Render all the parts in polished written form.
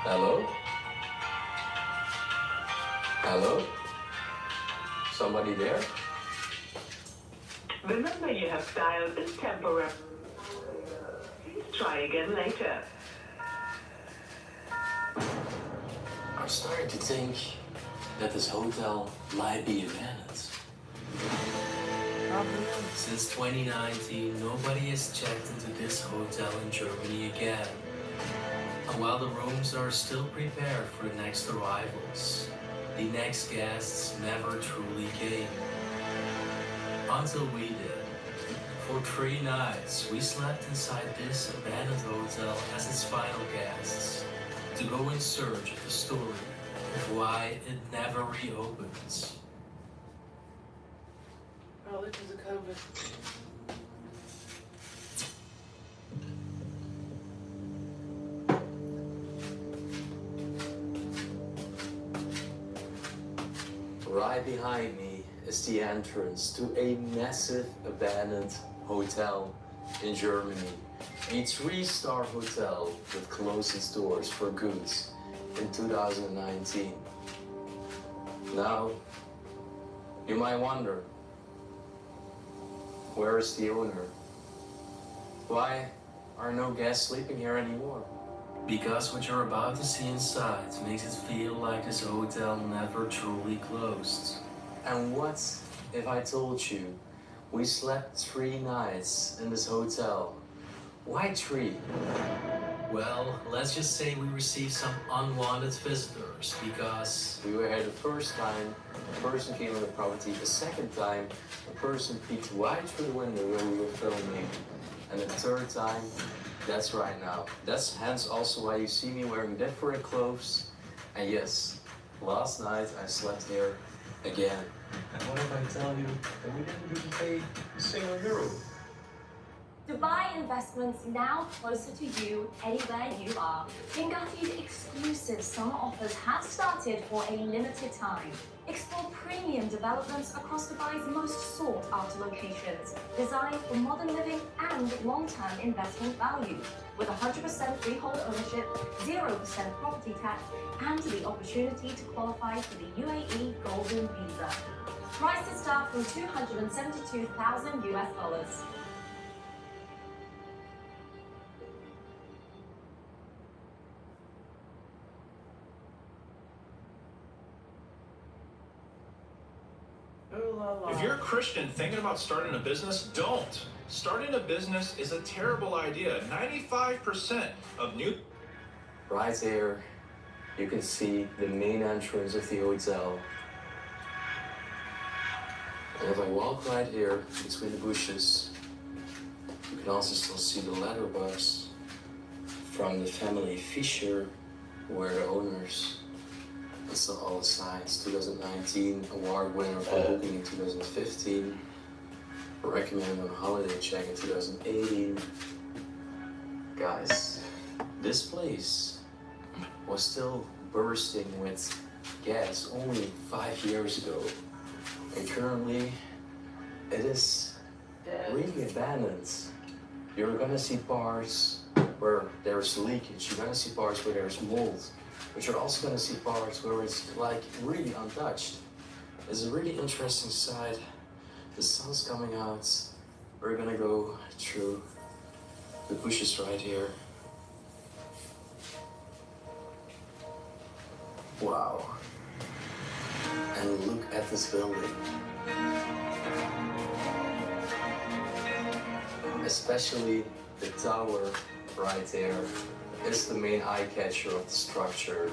Hello? Hello? Somebody there? Remember you have dialed this temporary. Please try again later. I'm starting to think that this hotel might be abandoned. Since 2019, nobody has checked into this hotel in Germany again. And while the rooms are still prepared for the next arrivals, the next guests never truly came. Until we did. For 3 nights, we slept inside this abandoned hotel as its final guests, to go in search of the story of why it never reopens. Probably because of COVID. Right behind me is the entrance to a massive abandoned hotel in Germany. A 3-star hotel that closed its doors for good in 2019. Now, you might wonder, where is the owner? Why are no guests sleeping here anymore? Because what you're about to see inside makes it feel like this hotel never truly closed. And what if I told you we slept 3 nights in this hotel? Why 3? Well, let's just say we received some unwanted visitors because we were here the first time, a person came on the property, the second time, a person peeked right through the window where we were filming, and the third time, that's right now. That's hence also why you see me wearing different clothes. And yes, last night I slept here again. And what if I tell you that we didn't even pay a single euro? Dubai investments now closer to you anywhere you are. Bingati's exclusive summer offers have started for a limited time. Explore premium developments across Dubai's most sought-after locations, designed for modern living and long-term investment value. With 100% freehold ownership, 0% property tax, and the opportunity to qualify for the UAE Golden Visa. Prices start from $272,000 US. If you're a Christian thinking about starting a business, don't. Starting a business is a terrible idea. 95% of new... Right here, you can see the main entrance of the hotel. And if I walk right here between the bushes, you can also still see the letterbox from the family Fisher, who are the owners. That's still all the signs. 2019 award winner for booking in 2015. Recommended on holiday check in 2018. Guys, this place was still bursting with guests only 5 years ago. And currently, it is really abandoned. You're gonna see parts where there's leakage. You're gonna see parts where there's mold. But you're also gonna see parts where it's like really untouched. It's a really interesting side. The sun's coming out. We're gonna go through the bushes right here. Wow. And look at this building. Especially the tower right there is the main eye catcher of the structure,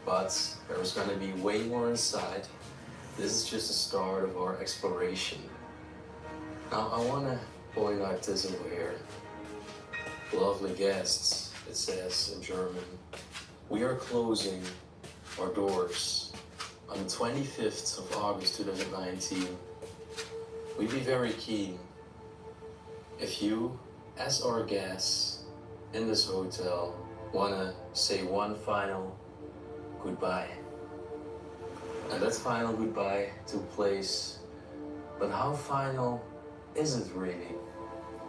but there's gonna be way more inside. This is just the start of our exploration. Now I wanna point out this over here. Lovely guests, it says in German. We are closing our doors on the 25th of August 2019. We'd be very keen if you, as our guests in this hotel, wanna say one final goodbye. And that final goodbye took place, but how final is it really?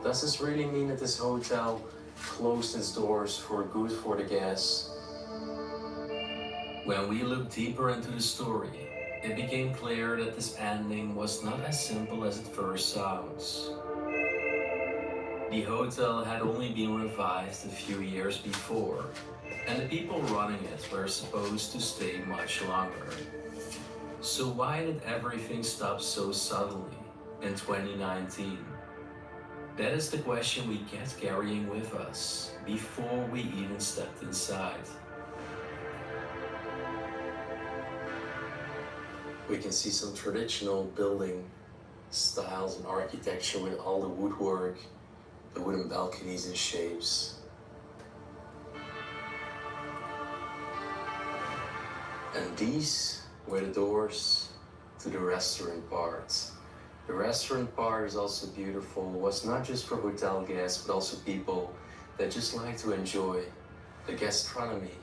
Does this really mean that this hotel closed its doors for good for the guests? When we looked deeper into the story, it became clear that this ending was not as simple as it first sounds. The hotel had only been revived a few years before, and the people running it were supposed to stay much longer. So why did everything stop so suddenly in 2019? That is the question we kept carrying with us before we even stepped inside. We can see some traditional building styles and architecture with all the woodwork, the wooden balconies and shapes. And these were the doors to the restaurant part. The restaurant part is also beautiful. It was not just for hotel guests, but also people that just like to enjoy the gastronomy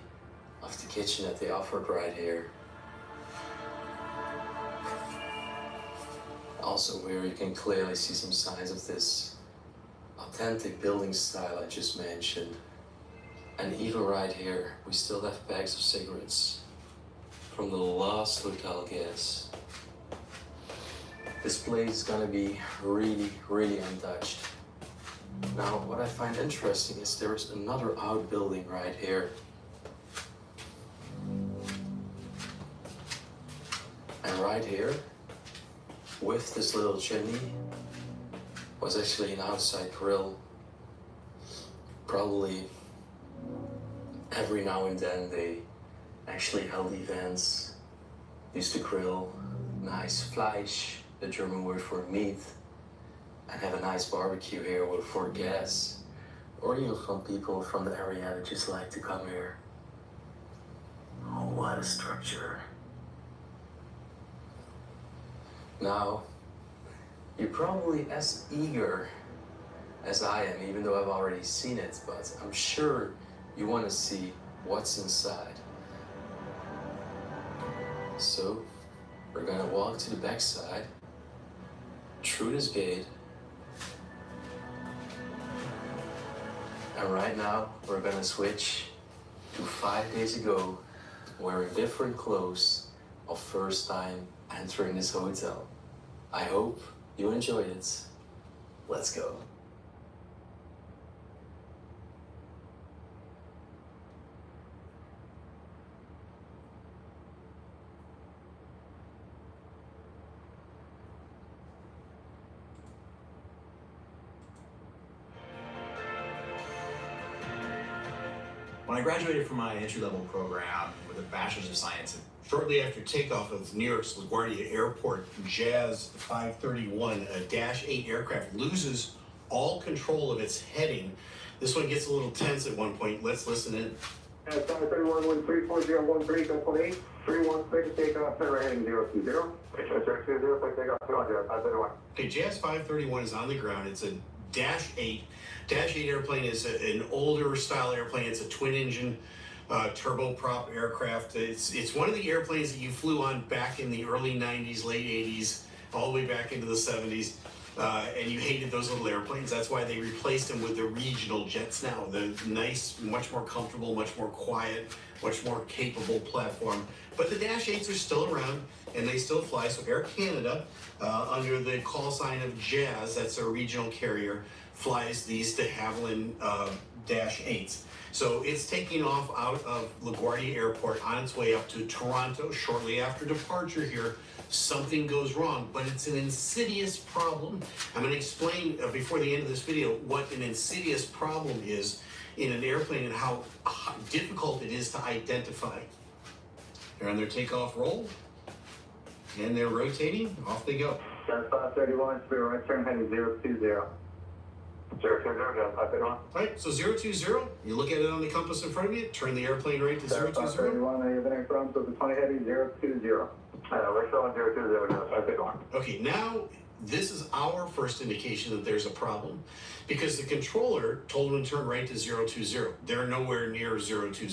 of the kitchen that they offered right here. Also where you can clearly see some signs of this authentic building style I just mentioned. And even right here, we still have bags of cigarettes from the last hotel guests. This place is gonna be really, really untouched. Now, what I find interesting is there's another outbuilding right here. And right here, with this little chimney, was actually an outside grill. Probably every now and then they actually held events, used to grill nice Fleisch, the German word for meat, and have a nice barbecue here for guests, or even from people from the area that just like to come here. Oh, what a structure. Now, you're probably as eager as I am, even though I've already seen it, but I'm sure you want to see what's inside. So, we're gonna walk to the back side, through this gate, and right now we're gonna switch to 5 days ago, wearing different clothes of first time entering this hotel. I hope you enjoy it. Let's go. When I graduated from my entry-level program with a Bachelor's of Science, shortly after takeoff of New York's LaGuardia Airport, Jazz 531, a Dash 8 aircraft, loses all control of its heading. This one gets a little tense at one point. Let's listen in. 531, 134013, Delta 8, 316, takeoff, center heading 020. 020, takeoff, 531. Okay, Jazz 531 is on the ground. It's a Dash 8. Dash 8 airplane is an older style airplane. It's a twin-engine turboprop aircraft. It's one of the airplanes that you flew on back in the early 90s, late 80s, all the way back into the 70s. And you hated those little airplanes. That's why they replaced them with the regional jets now. The nice, much more comfortable, much more quiet, much more capable platform. But the Dash 8s are still around and they still fly. So Air Canada, under the call sign of Jazz, that's a regional carrier, flies these de Havilland Dash 8s. So it's taking off out of LaGuardia Airport on its way up to Toronto. Shortly after departure here, something goes wrong, but it's an insidious problem. I'm going to explain before the end of this video what an insidious problem is in an airplane and how difficult it is to identify. They're on their takeoff roll, and they're rotating. Off they go. Jazz 531, speed right turn heading 020. 020, Jazz 531. All right, so 020, you look at it on the compass in front of you, turn the airplane right to Jazz 020. 531, you're there from, so the 20 heading 020. We're showing 020, Jazz 531. Okay, now this is our first indication that there's a problem because the controller told them to turn right to 020. They're nowhere near 020,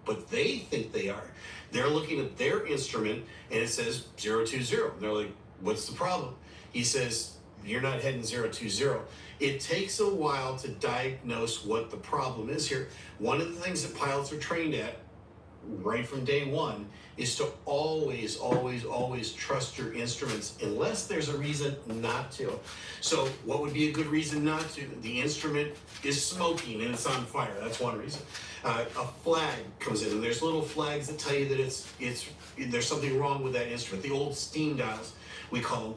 but they think they are. They're looking at their instrument and it says 020. They're like, what's the problem? He says, you're not heading 020. It takes a while to diagnose what the problem is here. One of the things that pilots are trained at right from day one is to always, always, always trust your instruments unless there's a reason not to. So what would be a good reason not to? The instrument is smoking and it's on fire. That's one reason. A flag comes in, and there's little flags that tell you that there's something wrong with that instrument. The old steam dials, we call them.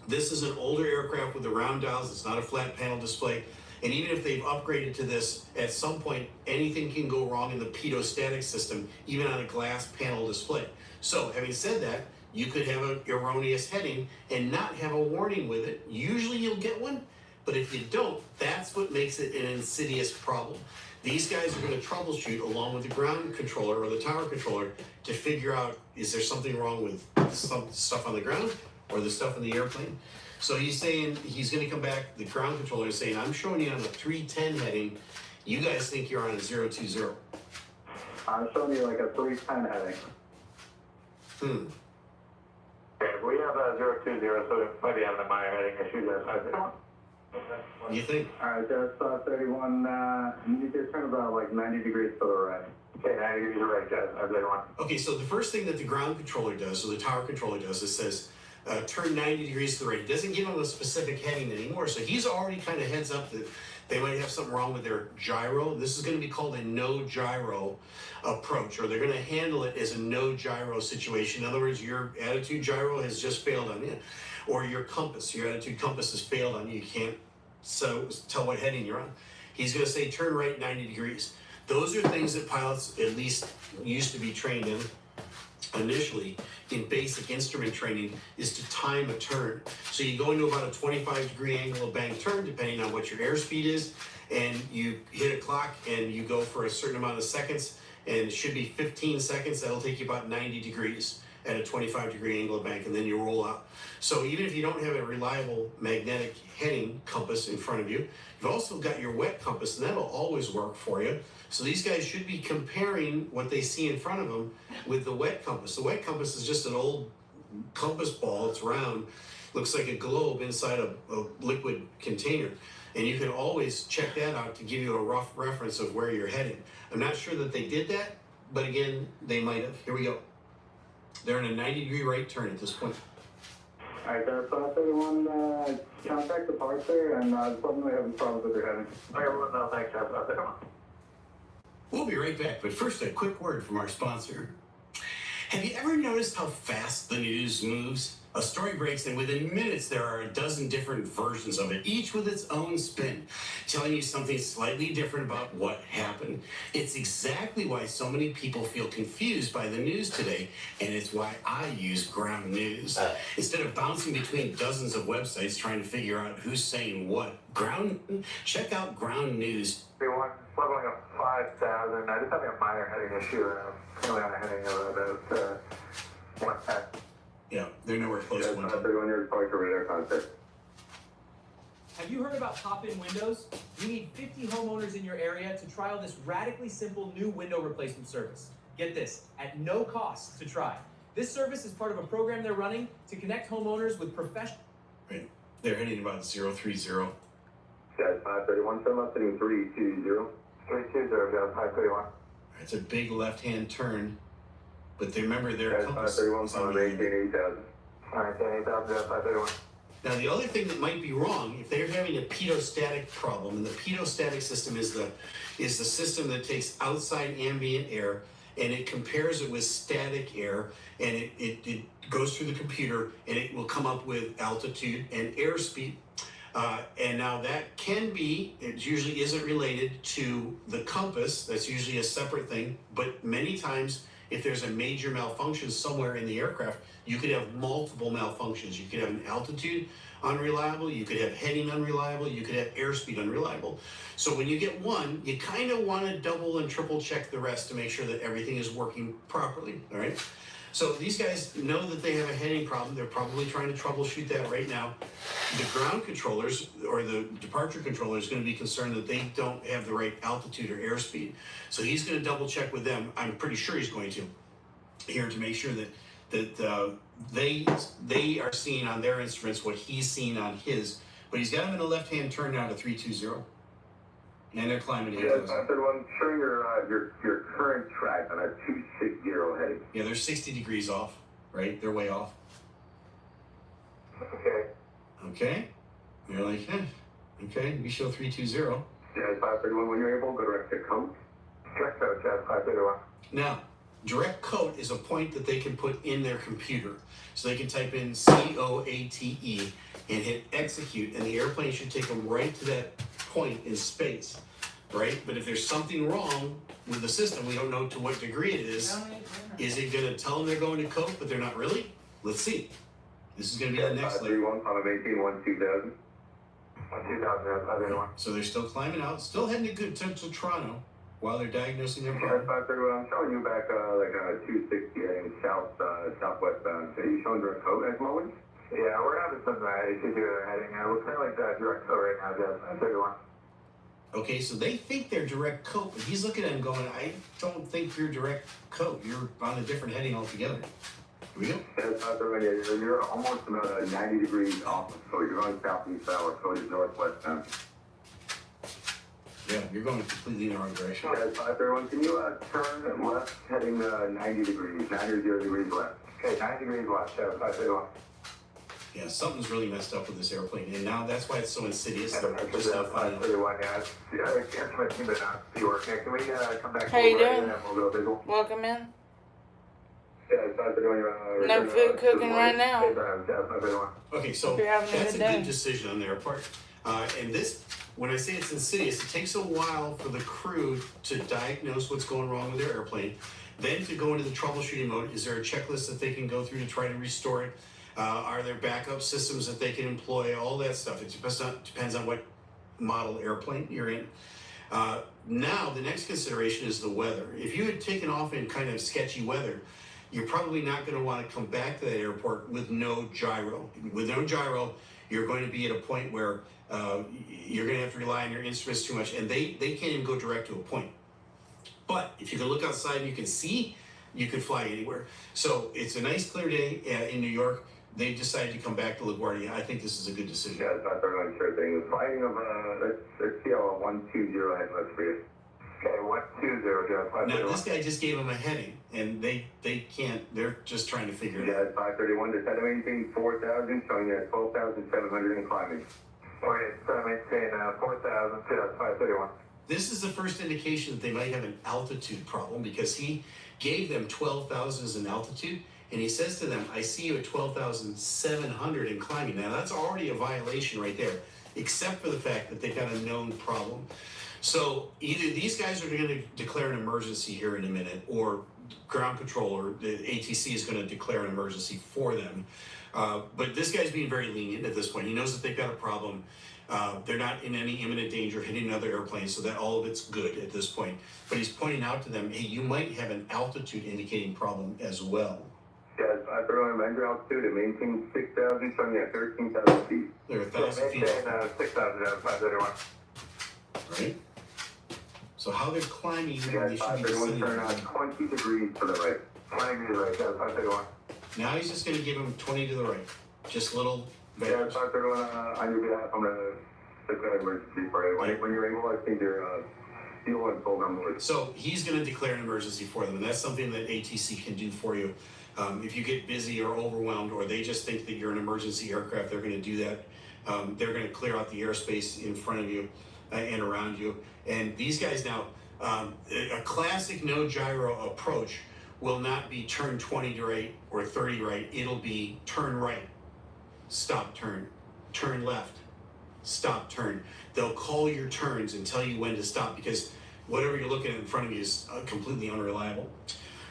This is an older aircraft with the round dials. It's not a flat panel display. And even if they've upgraded to this, at some point, anything can go wrong in the pitot-static system, even on a glass panel display. So, having said that, you could have an erroneous heading and not have a warning with it. Usually you'll get one, but if you don't, that's what makes it an insidious problem. These guys are going to troubleshoot along with the ground controller or the tower controller to figure out, is there something wrong with some stuff on the ground or the stuff in the airplane? So he's saying he's going to come back, the ground controller is saying, I'm showing you on a 310 heading. You guys think you're on a 020. I'm showing you like a 310 heading. Okay, we have a 020, so it might be having a minor heading issue there. You think? Alright, that's 31, you need to turn about like 90 degrees to the right. Okay, 90 degrees to the right, guys, how's everyone? Okay, so the first thing that the ground controller does, or the tower controller does, it says, turn 90 degrees to the right. It doesn't give them a specific heading anymore, so he's already kind of heads up that they might have something wrong with their gyro. This is going to be called a no gyro approach, or they're going to handle it as a no gyro situation. In other words, your attitude gyro has just failed on you, or your attitude compass has failed on you. You can't tell what heading you're on. He's going to say turn right 90 degrees. Those are things that pilots at least used to be trained in initially in basic instrument training, is to time a turn. So you go into about a 25-degree angle of bank turn, depending on what your airspeed is, and you hit a clock and you go for a certain amount of seconds, and it should be 15 seconds. That'll take you about 90 degrees at a 25-degree angle of bank, and then you roll out. So even if you don't have a reliable magnetic heading compass in front of you, you've also got your wet compass, and that'll always work for you. So these guys should be comparing what they see in front of them with the wet compass. The wet compass is just an old compass ball. It's round, looks like a globe inside a liquid container. And you can always check that out to give you a rough reference of where you're heading. I'm not sure that they did that, but again, they might have. Here we go. They're in a 90-degree right turn at this point. Alright, that's 31, contact the parts there, and suddenly having problems with your heading. Okay, well, no, thanks, guys. We'll be right back, but first a quick word from our sponsor. Have you ever noticed how fast the news moves? A story breaks, and within minutes there are a dozen different versions of it, each with its own spin, telling you something slightly different about what happened. It's exactly why so many people feel confused by the news today, and it's why I use Ground News. Instead of bouncing between dozens of websites trying to figure out who's saying what, check out Ground News. Everyone, leveling up 5,000. I just having a minor heading issue. Currently on a heading of about 110. Yeah, they're nowhere close to 110. 31 years departure radar contact. Have you heard about pop-in windows? You need 50 homeowners in your area to trial this radically simple new window replacement service. Get this, at no cost to try. This service is part of a program they're running to connect homeowners with professional... Right, they're heading about 030. Guys, 531, send up sitting 320. 320, guys, 531. It's a big left-hand turn, but they remember their Guys, compass 531, is on on the 8,000. Alright, 8,000, guys, 531. Now, the other thing that might be wrong, if they're having a pitot-static problem, and the pitot-static system is the system that takes outside ambient air and it compares it with static air, and it goes through the computer and it will come up with altitude and airspeed. And now that can be, it usually isn't related to the compass, that's usually a separate thing, but many times if there's a major malfunction somewhere in the aircraft, you could have multiple malfunctions. You could have an altitude unreliable, you could have heading unreliable, you could have airspeed unreliable. So when you get one, you kind of want to double and triple check the rest to make sure that everything is working properly, all right? So these guys know that they have a heading problem. They're probably trying to troubleshoot that right now. The ground controllers or the departure controller is going to be concerned that they don't have the right altitude or airspeed. So he's going to double check with them. I'm pretty sure he's going to here to make sure that they are seeing on their instruments what he's seeing on his. But he's got him in a left-hand turn now to 320. And they're climbing Yes, 8,000. 531, show your current track on a 260 heading. Yeah, they're 60 degrees off, right? They're way off. Okay. Okay. You're like, okay, we show 320. Yes, 531, when you're able, go direct to code. Direct code, yes, 531. Now, direct coat is a point that they can put in their computer. So they can type in COATE and hit execute, and the airplane should take them right to that point in space, right? But if there's something wrong with the system, we don't know to what degree it is. Is it going to tell them they're going to coat, but they're not really? Let's see. This is going to be the next layer. 531, on a 18, 2000. 2000, yes, 531. So they're still climbing out, still heading to Toronto while they're diagnosing their Yes, problem. 531, I'm showing you back like a 260 heading southwest bound. So you showing direct code at the moment? Yeah, we're having some issues here heading. We're kind of like direct code right now, yes, 531. Okay, so they think they're direct coat, but he's looking at him going, I don't think you're direct coat. You're on a different heading altogether. Here we go. Yes, 531, yeah, you're almost about 90 degrees off, so you're going southeast bound, code is northwest bound. Yeah, you're going completely in the wrong direction. Yes, 531, can you turn left heading 90 degrees, 90 degrees left? Okay, 90 degrees left, yes, 531. Yeah, something's really messed up with this airplane, and now that's why it's so insidious. They're Just just not finding out. 531, yeah, instrument team did not see working. Can we come back? How you over doing? and we'll go visual? Welcome in. Yes, 531. No food cooking right now. Yes, 531. Okay, so Hope you're having a that's a good day. good decision on their part. And this, when I say it's insidious, it takes a while for the crew to diagnose what's going wrong with their airplane, then to go into the troubleshooting mode. Is there a checklist that they can go through to try to restore it? Are there backup systems that they can employ? All that stuff. It depends on what model airplane you're in. Now, the next consideration is the weather. If you had taken off in kind of sketchy weather, you're probably not going to want to come back to that airport with no gyro. With no gyro, you're going to be at a point where you're going to have to rely on your instruments too much, and they can't even go direct to a point. But if you can look outside and you can see, you could fly anywhere. So it's a nice clear day in New York. They decided to come back to LaGuardia. I think this is a good decision. Yes, 531, sure thing. The flying of, let's see how 120 heading looks for you. Okay, 120, yes, 531. Now, this guy just gave them a heading, and they can't, they're just trying to figure it out. Yes, 531, descend to maintain 4,000, showing you at 12,700 and climbing. Okay, descend to maintain 4,000, yes, 531. This is the first indication that they might have an altitude problem, because he gave them 12,000 as an altitude, and he says to them, I see you at 12,700 and climbing. Now that's already a violation right there, except for the fact that they've got a known problem. So either these guys are going to declare an emergency here in a minute, or ground control or the ATC is going to declare an emergency for them. But this guy's being very lenient at this point. He knows that they've got a problem. They're not in any imminent danger of hitting another airplane, so that all of it's good at this point. But he's pointing out to them, hey, you might have an altitude indicating problem as well. Yes, 531, measure altitude and maintain 6,000, showing you at 13,000 feet. They're 1,000 feet Maintain off, 6,000, 531. right? So how they're climbing, Yes, they should be 531, sitting turn on. 20 degrees to the right. 20 degrees right, yes, 531. Now he's just going to give him 20 to the right. Just little Yes, vectors. 531, on your behalf, I'm going to declare emergency for you. When you're able, I think your fuel and full number. So he's going to declare an emergency for them, and that's something that ATC can do for you. If you get busy or overwhelmed, or they just think that you're an emergency aircraft, they're going to do that. They're going to clear out the airspace in front of you and around you. And these guys now, a classic no gyro approach will not be turn 20 to right or 30 right. It'll be turn right, stop, turn left, stop, turn. They'll call your turns and tell you when to stop, because whatever you're looking at in front of you is completely unreliable.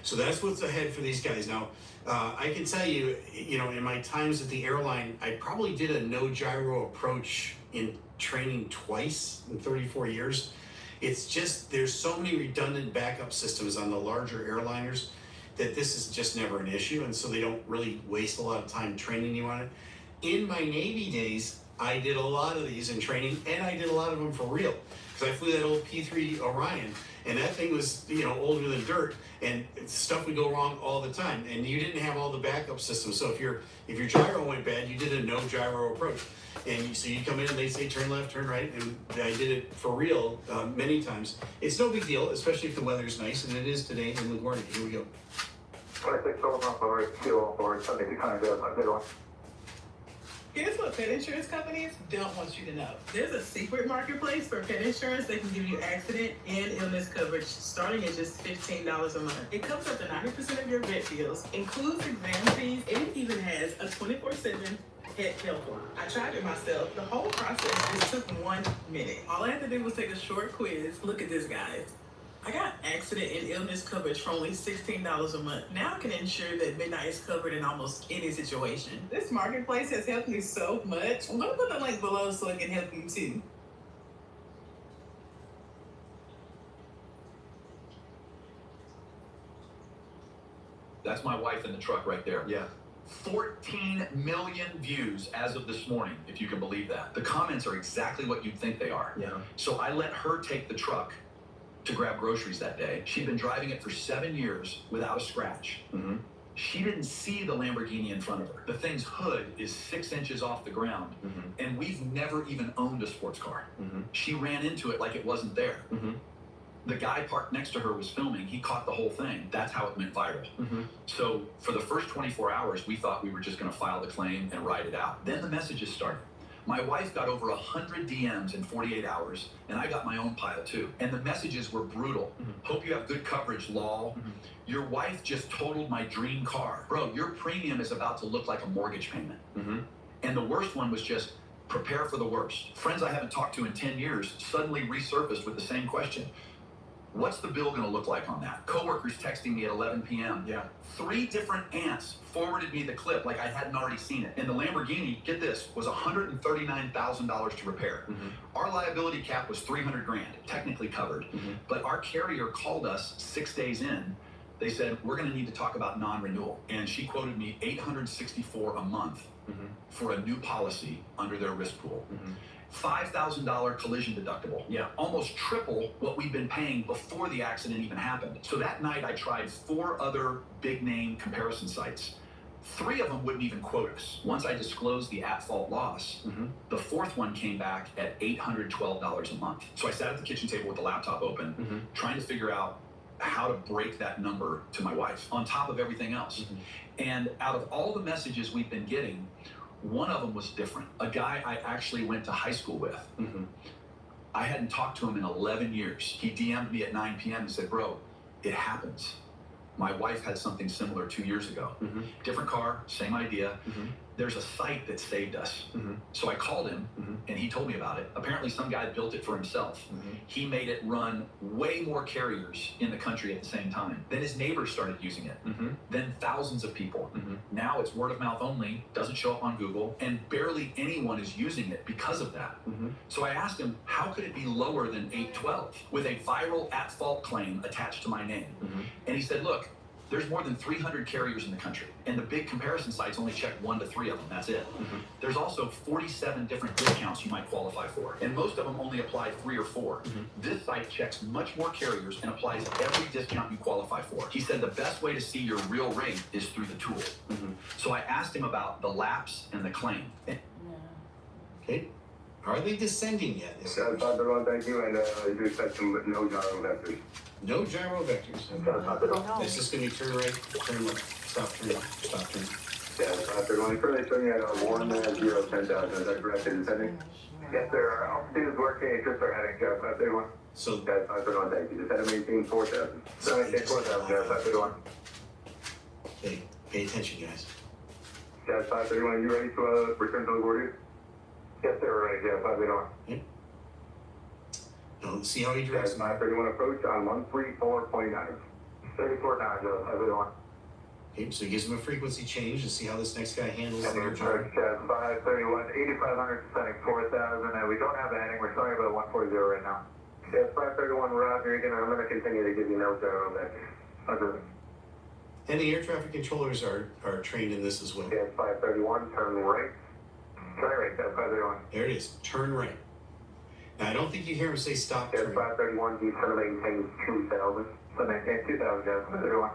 So that's what's ahead for these guys. Now, I can tell you, in my times at the airline, I probably did a no gyro approach in training twice in 34 years. It's just, there's so many redundant backup systems on the larger airliners that this is just never an issue. And so they don't really waste a lot of time training you on it. In my Navy days, I did a lot of these in training, and I did a lot of them for real. because I flew that old P3 Orion, and that thing was, you know, older than dirt, and stuff would go wrong all the time, and you didn't have all the backup systems. So if your gyro went bad, you did a no gyro approach, and so you come in and they say turn left, turn right, and I did it for real many times. It's no big deal, especially if the weather's nice, and it is today in LaGuardia. Here we go. 26 over forward, 2 forward, 7600, a good one. Here's what pet insurance companies don't want you to know. There's a secret marketplace for pet insurance that can give you accident and illness coverage starting at just $15 a month. It covers up to 90% of your vet bills, includes exam fees, and it even has a 24/7 pet helpline. I tried it myself. The whole process just took 1 minute. All I had to do was take a short quiz. Look at this, guys. I got accident and illness coverage for only $16 a month. Now I can ensure that Midnight is covered in almost any situation. This marketplace has helped me so much. I'm gonna put the link below so it can help you too. That's my wife in the truck right there. Yeah. 14 million views as of this morning, if you can believe that. The comments are exactly what you'd think they are. Yeah. So I let her take the truck to grab groceries that day. She'd been driving it for 7 years without a scratch. Mm-hmm. She didn't see the Lamborghini in front of her. The thing's hood is 6 inches off the ground, Mm-hmm. and we've never even owned a sports car. Mm-hmm. She ran into it like it wasn't there. Mm-hmm. The guy parked next to her was filming. He caught the whole thing. That's how it went viral. Mm-hmm. So for the first 24 hours, we thought we were just going to file the claim and ride it out. Then the messages started. My wife got over 100 DMs in 48 hours, and I got my own pile too. And the messages were brutal. Mhm. Hope you have good coverage, lol. Mhm. Your wife just totaled my dream car. Bro, your premium is about to look like a mortgage payment. Mm-hmm. And the worst one was just prepare for the worst. Friends I haven't talked to in 10 years suddenly resurfaced with the same question. What's the bill gonna look like on that? Coworkers texting me at 11 p.m. Yeah. 3 different aunts forwarded me the clip like I hadn't already seen it. And the Lamborghini, get this, was $139,000 to repair. Mm-hmm. Our liability cap was $300 grand, technically covered. Mm-hmm. But our carrier called us 6 days in. They said, we're gonna need to talk about non-renewal. And she quoted me $864 a month Mm-hmm. for a new policy under their risk pool. Mm-hmm. $5,000 collision deductible. Yeah. Almost triple what we'd been paying before the accident even happened. So that night I tried 4 other big name comparison sites. 3 of them wouldn't even quote us. Once I disclosed the at-fault loss, Mm-hmm. the 4th one came back at $812 a month. So I sat at the kitchen table with the laptop open, Mm-hmm. trying to figure out how to break that number to my wife on top of everything else. Mm-hmm. And out of all the messages we've been getting, one of them was different. A guy I actually went to high school with. Mm-hmm. I hadn't talked to him in 11 years. He DM'd me at 9 p.m. and said, bro, it happens. My wife had something similar 2 years ago. Mm-hmm. Different car, same idea. Mm-hmm. There's a site that saved us. Mm-hmm. So I called him Mm-hmm. and he told me about it. Apparently some guy built it for himself. Mm-hmm. He made it run way more carriers in the country at the same time. Then his neighbors started using it. Mm-hmm. Then thousands of people. Mm-hmm. Now it's word of mouth only, doesn't show up on Google, and barely anyone is using it because of that. Mm-hmm. So I asked him, how could it be lower than 812 with a viral at-fault claim attached to my name? Mm-hmm. And he said, look, there's more than 300 carriers in the country, and the big comparison sites only check 1 to 3 of them, that's it. Mm-hmm. There's also 47 different discounts you might qualify for, and most of them only apply 3 or 4. Mhm. This site checks much more carriers and applies every discount you qualify for. He said the best way to see your real rate is through the tool. Mm-hmm. So I asked him about the lapse and the claim. Okay. Are they descending yet? Thank you, and you expect some no gyro vectors. No gyro vectors. This is going to be turn right, turn left, stop, turn left, stop, turn. Yeah, 531. Currently showing you at 10,000. Is that correct? Is it heading? Yes, sir. Altitude is working. It's just our heading, Jeff. 531. So Yes, 531. Thank you. Just had to maintain 4,000. So maintain 4,000, Jeff. 531. hey, pay attention, guys. Jeff, 531. You ready to return to LaGuardia? Yes, sir. We're ready, Jeff. 531. Now, see how he Jeff, directs. 531 approach on 134.9. 34 now, Jeff. 531. Okay, so he gives him a frequency change to see how this next guy handles the Approach, gyro. Jeff. 531. 8,500 setting 4,000. And we don't have a heading. We're showing about 140 right now. Jeff, 531. Roger. I'm going to continue to give you no gyro vectors. Roger. And the air traffic controllers are trained in this as well. Jeff, 531. Turn right. Turn right, Jeff. 531. There it is, turn right. Now, I don't think you hear him say stop Yes, turn. 531, he's trying to maintain 2,000. So maintain 2,000, guys. 531.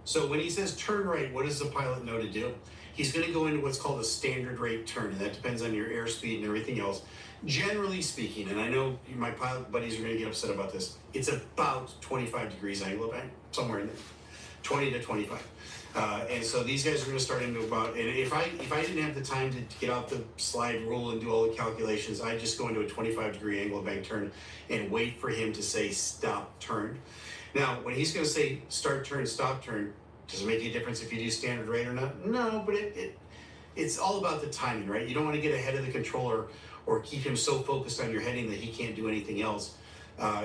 So when he says turn right, what does the pilot know to do? He's going to go into what's called a standard rate turn, and that depends on your airspeed and everything else. Generally speaking, and I know my pilot buddies are going to get upset about this, it's about 25 degrees angle of bank, somewhere in there, 20 to 25. And so these guys are going to start into about, and if I didn't have the time to get out the slide rule and do all the calculations, I'd just go into a 25-degree angle of bank turn and wait for him to say stop turn. Now, when he's going to say start turn, stop turn, does it make a difference if you do standard rate or not? No, but it's all about the timing, right? You don't want to get ahead of the controller or keep him so focused on your heading that he can't do anything else.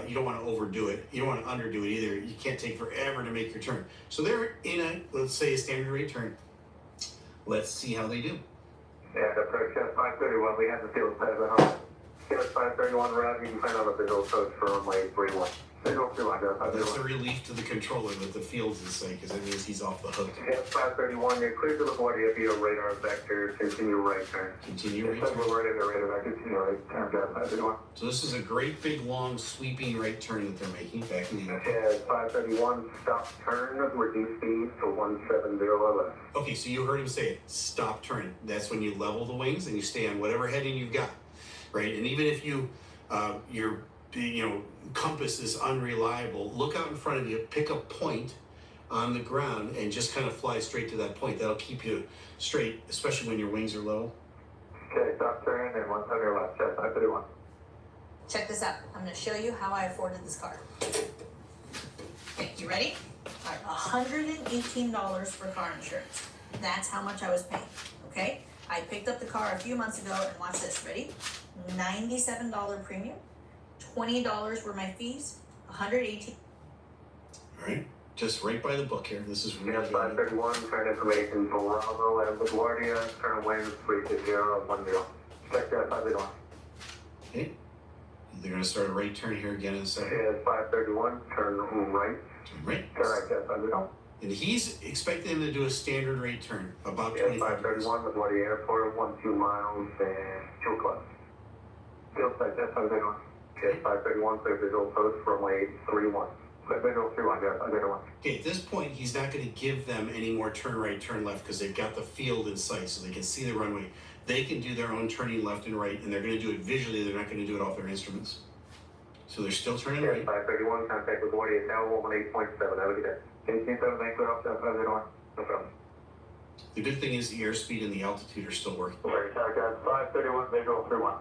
You don't want to overdo it. You don't want to underdo it either. You can't take forever to make your turn. So they're in a, let's say, a standard rate turn. Let's see how they do. Yeah, the approach is 531. We have the field set at home. Field 531 route. You can find out the visual coach for runway 31. Visual 31, guys. That's a relief to the controller that the field's in sight, because that means he's off the hook. Yes, 531. You're clear to the body of your radar vector. Continue right turn. Continue right Yes, turn. we're right in the radar vector. Continue right turn, guys. 531. So this is a great big long sweeping right turn that they're making back in the airport. Yes, 531. Stop turn. Reduce speed to 170 left. Okay, so you heard him say it. Stop turning. That's when you level the wings and you stay on whatever heading you've got, right? And even if you your compass is unreliable, look out in front of you, pick a point on the ground, and just kind of fly straight to that point. That'll keep you straight, especially when your wings are low. Okay, stop turn and 170 left. Yes, 531. Check this out. I'm going to show you how I afforded this car. Okay, you ready? All right, $118 for car insurance. That's how much I was paying, okay? I picked up the car a few months ago, and watch this, ready? $97 premium, $20 were my fees, $118. All right, just right by the book here. This is really Yes, 531. Turn information to Bravo and LaGuardia. Turn winds 32010. Check that 531. okay. They're going to start a right turn here again in a second. Yes, 531. Turn right. Turn right. Turn right, yes, 531. And he's expecting him to do a standard rate turn, about Yes, 25 degrees. 531 LaGuardia Airport, 12 miles and 2 o'clock. Field site, yes, 531. Yes, 531. Clear visual post runway 31. Clear visual 31, yes, 531. Okay, at this point, he's not going to give them any more turn right, turn left, because they've got the field in sight, so they can see the runway. They can do their own turning left and right, and they're going to do it visually. They're not going to do it off their instruments. So they're still turning Yes, right. 531. Contact LaGuardia Tower 18.7. Have a good day. 18.7, thanks for up, 531. No problem. The good thing is the airspeed and the altitude are still working. Larry Tower, guys, 531, visual 31.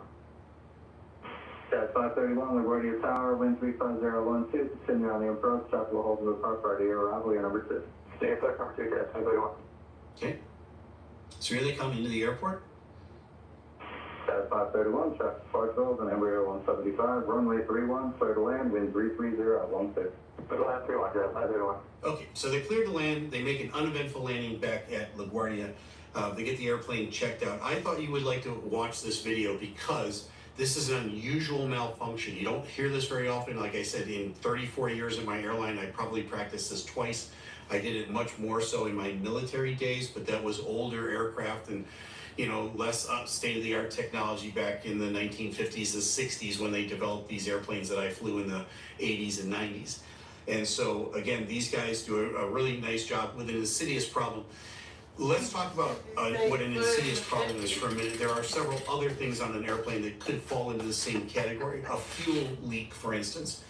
Guys, 531, LaGuardia Tower, wind 35012, continue on the approach, stop will hold to the park party, arrival, your number 2. Stay flight number 2, guys, 531. Okay. So here they come into the airport. Guys, 531, traffic parcels, and Embraer 175, runway 31, clear to land, wind 33016. Clear to land 31, guys, 531. Okay, so they cleared the land. They make an uneventful landing back at LaGuardia. They get the airplane checked out. I thought you would like to watch this video because this is an unusual malfunction. You don't hear this very often. Like I said, in 34 years in my airline, I probably practiced this twice. I did it much more so in my military days, but that was older aircraft and less state-of-the-art technology back in the 1950s and 60s when they developed these airplanes that I flew in the 80s and 90s. And so, again, these guys do a really nice job with an insidious problem. Let's talk about what an insidious problem is for a minute. There are several other things on an airplane that could fall into the same category. A fuel leak, for instance.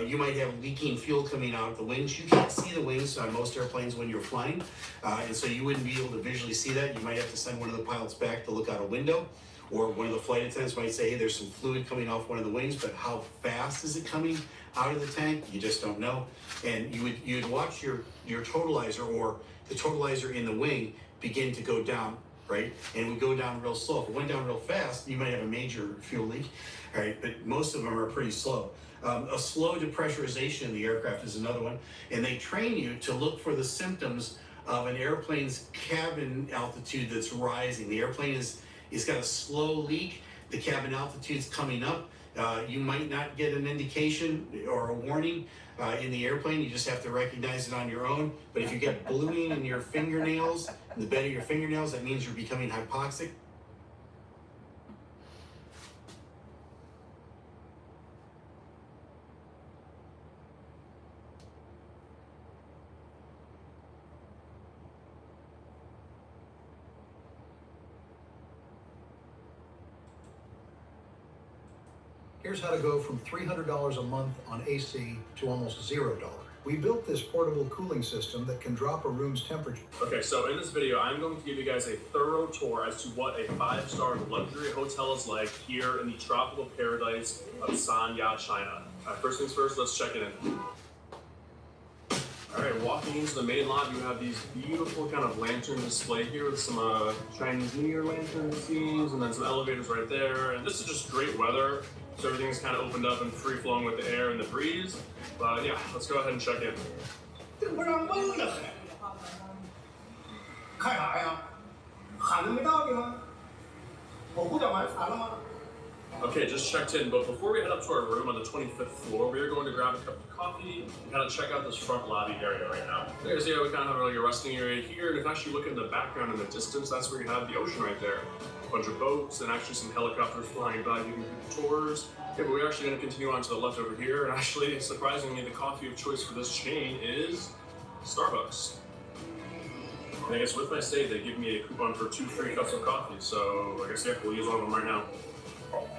You might have leaking fuel coming out of the wings. You can't see the wings on most airplanes when you're flying, and so you wouldn't be able to visually see that. You might have to send one of the pilots back to look out a window, or one of the flight attendants might say, hey, there's some fluid coming off one of the wings, but how fast is it coming out of the tank? You just don't know. And you'd watch your totalizer or the totalizer in the wing begin to go down, right? And it would go down real slow. If it went down real fast, you might have a major fuel leak, all right? But most of them are pretty slow. A slow depressurization in the aircraft is another one. And they train you to look for the symptoms of an airplane's cabin altitude that's rising. The airplane is got a slow leak. The cabin altitude's coming up. You might not get an indication or a warning in the airplane. You just have to recognize it on your own. But if you get bluing in your fingernails, in the bed of your fingernails, that means you're becoming hypoxic. Here's how to go from $300 a month on AC to almost $0. We built this portable cooling system that can drop a room's temperature. Okay, so in this video, I'm going to give you guys a thorough tour as to what a 5-star luxury hotel is like here in the tropical paradise of Sanya, China. First things first, let's check it in. All right, walking into the main lobby, you have these beautiful kind of lantern display here with some Chinese New Year lantern scenes, and then some elevators right there. And this is just great weather, so everything's kind of opened up and free flowing with the air and the breeze. But yeah, let's go ahead and check in. Okay, just checked in, but before we head up to our room on the 25th floor, we are going to grab a cup of coffee and kind of check out this front lobby area right now. There's, yeah, we kind of have like a resting area here, and if you actually look in the background in the distance, that's where you have the ocean right there. A bunch of boats and actually some helicopters flying by giving you tours. Yeah, but we're actually going to continue on to the left over here, and actually, surprisingly, the coffee of choice for this chain is Starbucks. And I guess with my stay, they give me a coupon for 2 free cups of coffee, so I guess, yeah, we'll use one of them right now.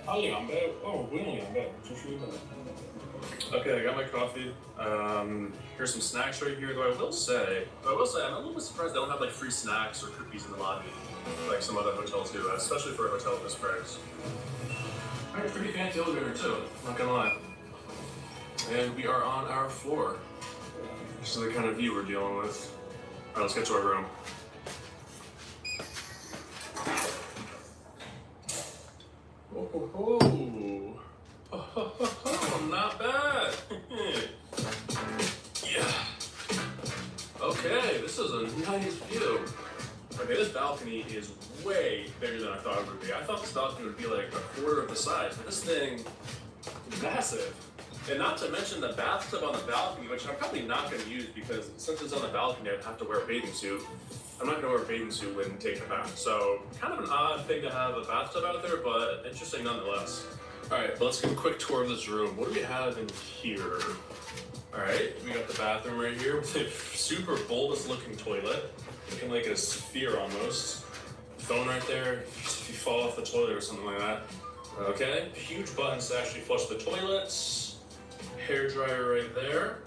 Okay, I got my coffee. Here's some snacks right here. Though I will say, I'm a little bit surprised they don't have like free snacks or cookies in the lobby, like some other hotels do, especially for a hotel of this price. Alright, pretty fancy elevator too, not gonna lie. And we are on our floor. This is the kind of view we're dealing with. Alright, let's get to our room. Oh, not bad. Yeah. Okay, this is a nice view. Okay, this balcony is way bigger than I thought it would be. I thought this balcony would be like a quarter of the size, but this thing is massive. And not to mention the bathtub on the balcony, which I'm probably not going to use because since it's on the balcony, I'd have to wear a bathing suit. I'm not going to wear a bathing suit when taking a bath. So kind of an odd thing to have a bathtub out there, but interesting nonetheless. All right, let's give a quick tour of this room. What do we have in here? All right, we got the bathroom right here with a super bulbous looking toilet, looking like a sphere almost. Phone right there, if you fall off the toilet or something like that. Okay, huge buttons to actually flush the toilets. Hair dryer right there.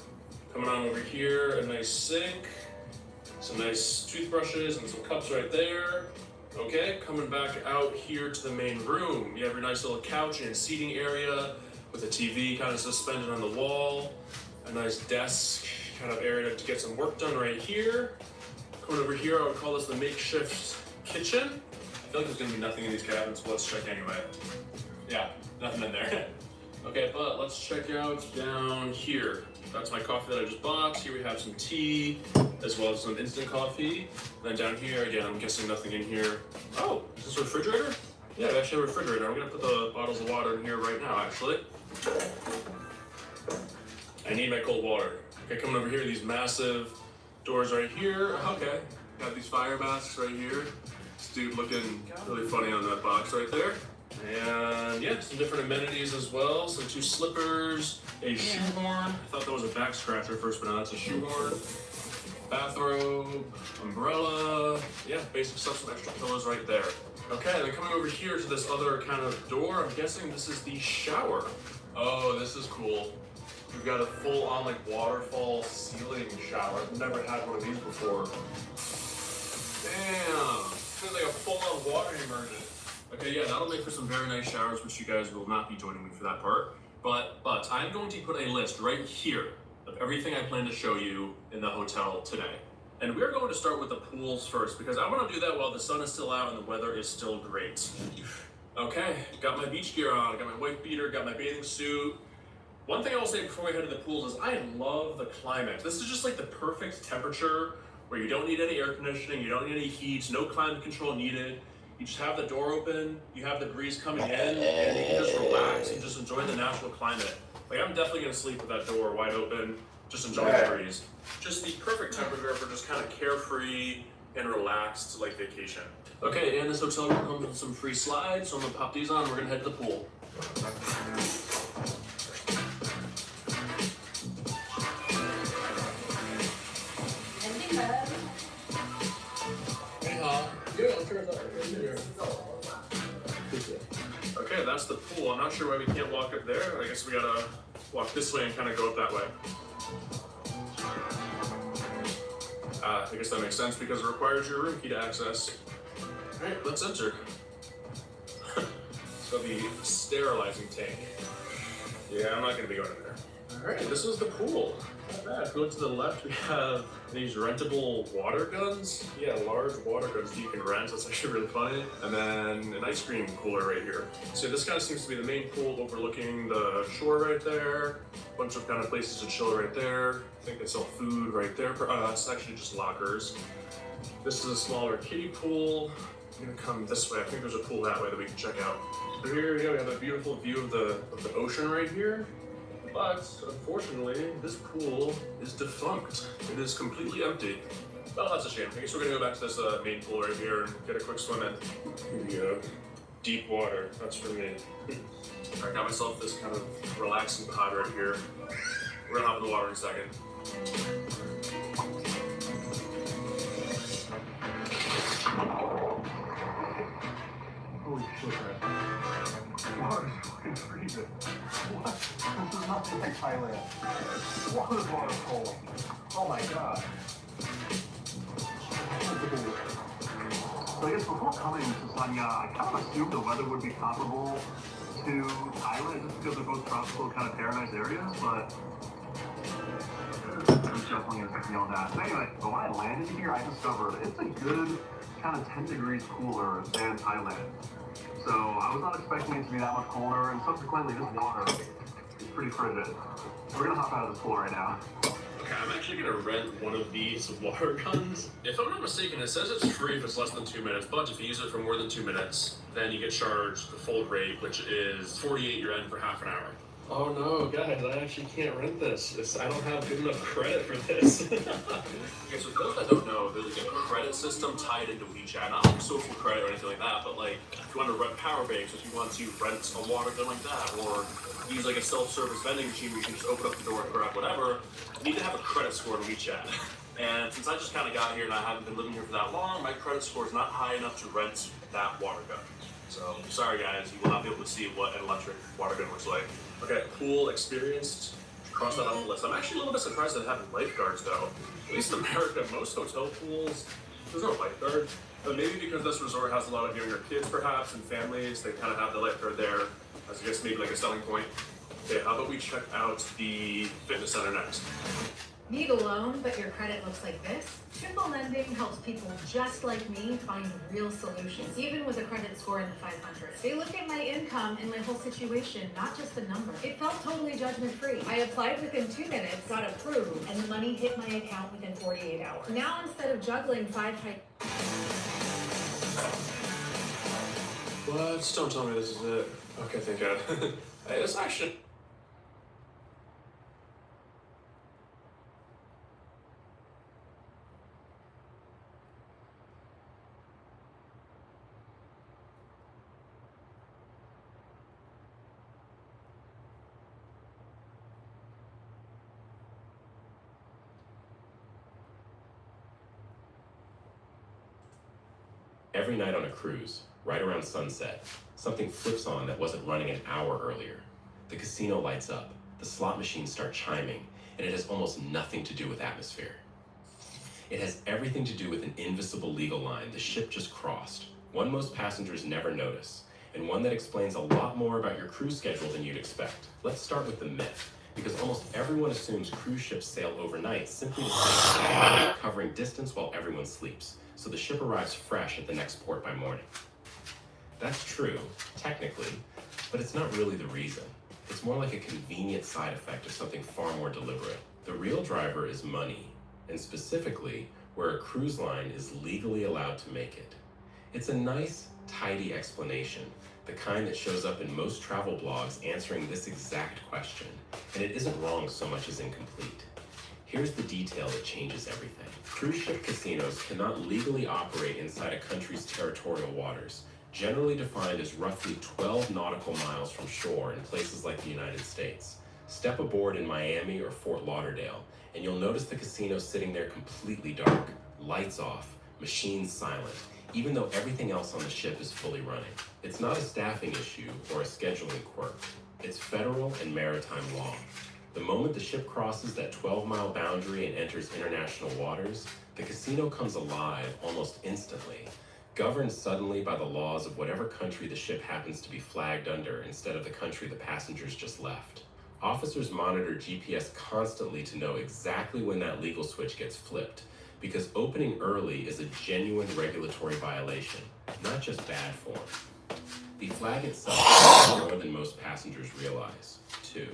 Coming on over here, a nice sink. Some nice toothbrushes and some cups right there. Okay, coming back out here to the main room. You have your nice little couch and seating area with a TV kind of suspended on the wall. A nice desk kind of area to get some work done right here. Coming over here, I would call this the makeshift kitchen. I feel like there's gonna be nothing in these cabinets, but let's check anyway. Yeah, nothing in there. Okay, but let's check out down here. That's my coffee that I just bought. Here we have some tea, as well as some instant coffee. And then down here, again, I'm guessing nothing in here. Oh, is this a refrigerator? Yeah, I actually have a refrigerator. I'm gonna put the bottles of water in here right now, actually. I need my cold water. Okay, coming over here, these massive doors right here. Okay, got these fire masks right here. This dude looking really funny on that box right there. And yeah, some different amenities as well. Some 2 slippers, a shoehorn. I thought that was a back scratcher first, but now that's a shoehorn. Bathrobe, umbrella. Yeah, basic stuff, some extra pillows right there. Okay, then coming over here to this other kind of door, I'm guessing this is the shower. Oh, this is cool. We've got a full-on like waterfall ceiling shower. I've never had one of these before. Damn, feels like a full-on water immersion. Okay, yeah, that'll make for some very nice showers, which you guys will not be joining me for that part. But I'm going to put a list right here of everything I plan to show you in the hotel today. And we're going to start with the pools first, because I want to do that while the sun is still out and the weather is still great. Okay, got my beach gear on, got my white beater, got my bathing suit. One thing I will say before we head to the pools is I love the climate. This is just like the perfect temperature where you don't need any air conditioning, you don't need any heat, no climate control needed. You just have the door open, you have the breeze coming in, and you can just relax and just enjoy the natural climate. Like, I'm definitely gonna sleep with that door wide open, just enjoy the breeze. Just the perfect temperature for just kind of carefree and relaxed, like vacation. Okay, and this hotel room comes with some free slides, so I'm gonna pop these on and we're gonna head to the pool. Okay, that's the pool. I'm not sure why we can't walk up there. I guess we gotta walk this way and kind of go up that way. I guess that makes sense because it requires your room key to access. All right, let's enter. So the sterilizing tank. Yeah, I'm not gonna be going in there. All right, this is the pool. Not bad. If we look to the left, we have these rentable water guns. Yeah, large water guns that you can rent. That's actually really funny. And then an ice cream cooler right here. So this kind of seems to be the main pool overlooking the shore right there. Bunch of kind of places to chill right there. I think they sell food right there. It's actually just lockers. This is a smaller kiddie pool. I'm gonna come this way. I think there's a pool that way that we can check out. So here, yeah, we have a beautiful view of the ocean right here. But unfortunately, this pool is defunct. It is completely empty. Oh, that's a shame. I guess we're gonna go back to this main pool right here and get a quick swim in. Here we go. Deep water. That's for me. I got myself this kind of relaxing pod right here. We're gonna hop in the water in a second. Holy shit, man. Water's fucking freezing. What? This is nothing like Thailand. Water's water cold. Oh my god. So I guess before coming to Sanya, I kind of assumed the weather would be comparable to Thailand just because they're both tropical kind of paradise areas, but I'm definitely gonna take me on that. But anyway, but when I landed here, I discovered it's a good kind of 10 degrees cooler than Thailand. So I was not expecting it to be that much colder, and subsequently this water is pretty frigid. We're gonna hop out of this pool right now. Okay, I'm actually gonna rent one of these water guns. If I'm not mistaken, it says it's free if it's less than 2 minutes, but if you use it for more than 2 minutes, then you get charged the full rate, which is 48 yen for half an hour. Oh no, guys, I actually can't rent this. I don't have good enough credit for this. Okay, so for those that don't know, there's like a credit system tied into WeChat. Not like social credit or anything like that, but like if you want to rent power banks, if you want to rent a water gun like that, or use like a self-service vending machine where you can just open up the door and grab whatever, you need to have a credit score in WeChat. And since I just kind of got here and I haven't been living here for that long, my credit score is not high enough to rent that water gun. So sorry guys, you will not be able to see what an electric water gun looks like. Okay, pool experienced. Cross that off the list. I'm actually a little bit surprised that they have lifeguards though. At least in America, most hotel pools, there's no lifeguard. But maybe because this resort has a lot of younger kids perhaps and families, they kind of have the lifeguard there as I guess maybe like a selling point. Okay, how about we check out the fitness center next? Need a loan, but your credit looks like this? Simple Lending helps people just like me find real solutions, even with a credit score in the 500s. They look at my income and my whole situation, not just the number. It felt totally judgment-free. I applied within 2 minutes, got approved, and the money hit my account within 48 hours. Now, instead of juggling 5 What? Don't tell me this is it. Okay, thank God. Hey, this actually... Every night on a cruise, right around sunset, something flips on that wasn't running an hour earlier. The casino lights up, the slot machines start chiming, and it has almost nothing to do with atmosphere. It has everything to do with an invisible legal line the ship just crossed, one most passengers never notice, and one that explains a lot more about your cruise schedule than you'd expect. Let's start with the myth, because almost everyone assumes cruise ships sail overnight simply to stay covering distance while everyone sleeps, so the ship arrives fresh at the next port by morning. That's true, technically, but it's not really the reason. It's more like a convenient side effect of something far more deliberate. The real driver is money, and specifically, where a cruise line is legally allowed to make it. It's a nice, tidy explanation, the kind that shows up in most travel blogs answering this exact question, and it isn't wrong so much as incomplete. Here's the detail that changes everything. Cruise ship casinos cannot legally operate inside a country's territorial waters, generally defined as roughly 12 nautical miles from shore in places like the United States. Step aboard in Miami or Fort Lauderdale, and you'll notice the casino sitting there completely dark, lights off, machines silent, even though everything else on the ship is fully running. It's not a staffing issue or a scheduling quirk. It's federal and maritime law. The moment the ship crosses that 12-mile boundary and enters international waters, the casino comes alive almost instantly, governed suddenly by the laws of whatever country the ship happens to be flagged under instead of the country the passengers just left. Officers monitor GPS constantly to know exactly when that legal switch gets flipped, because opening early is a genuine regulatory violation, not just bad form. The flag itself is more than most passengers realize. 2.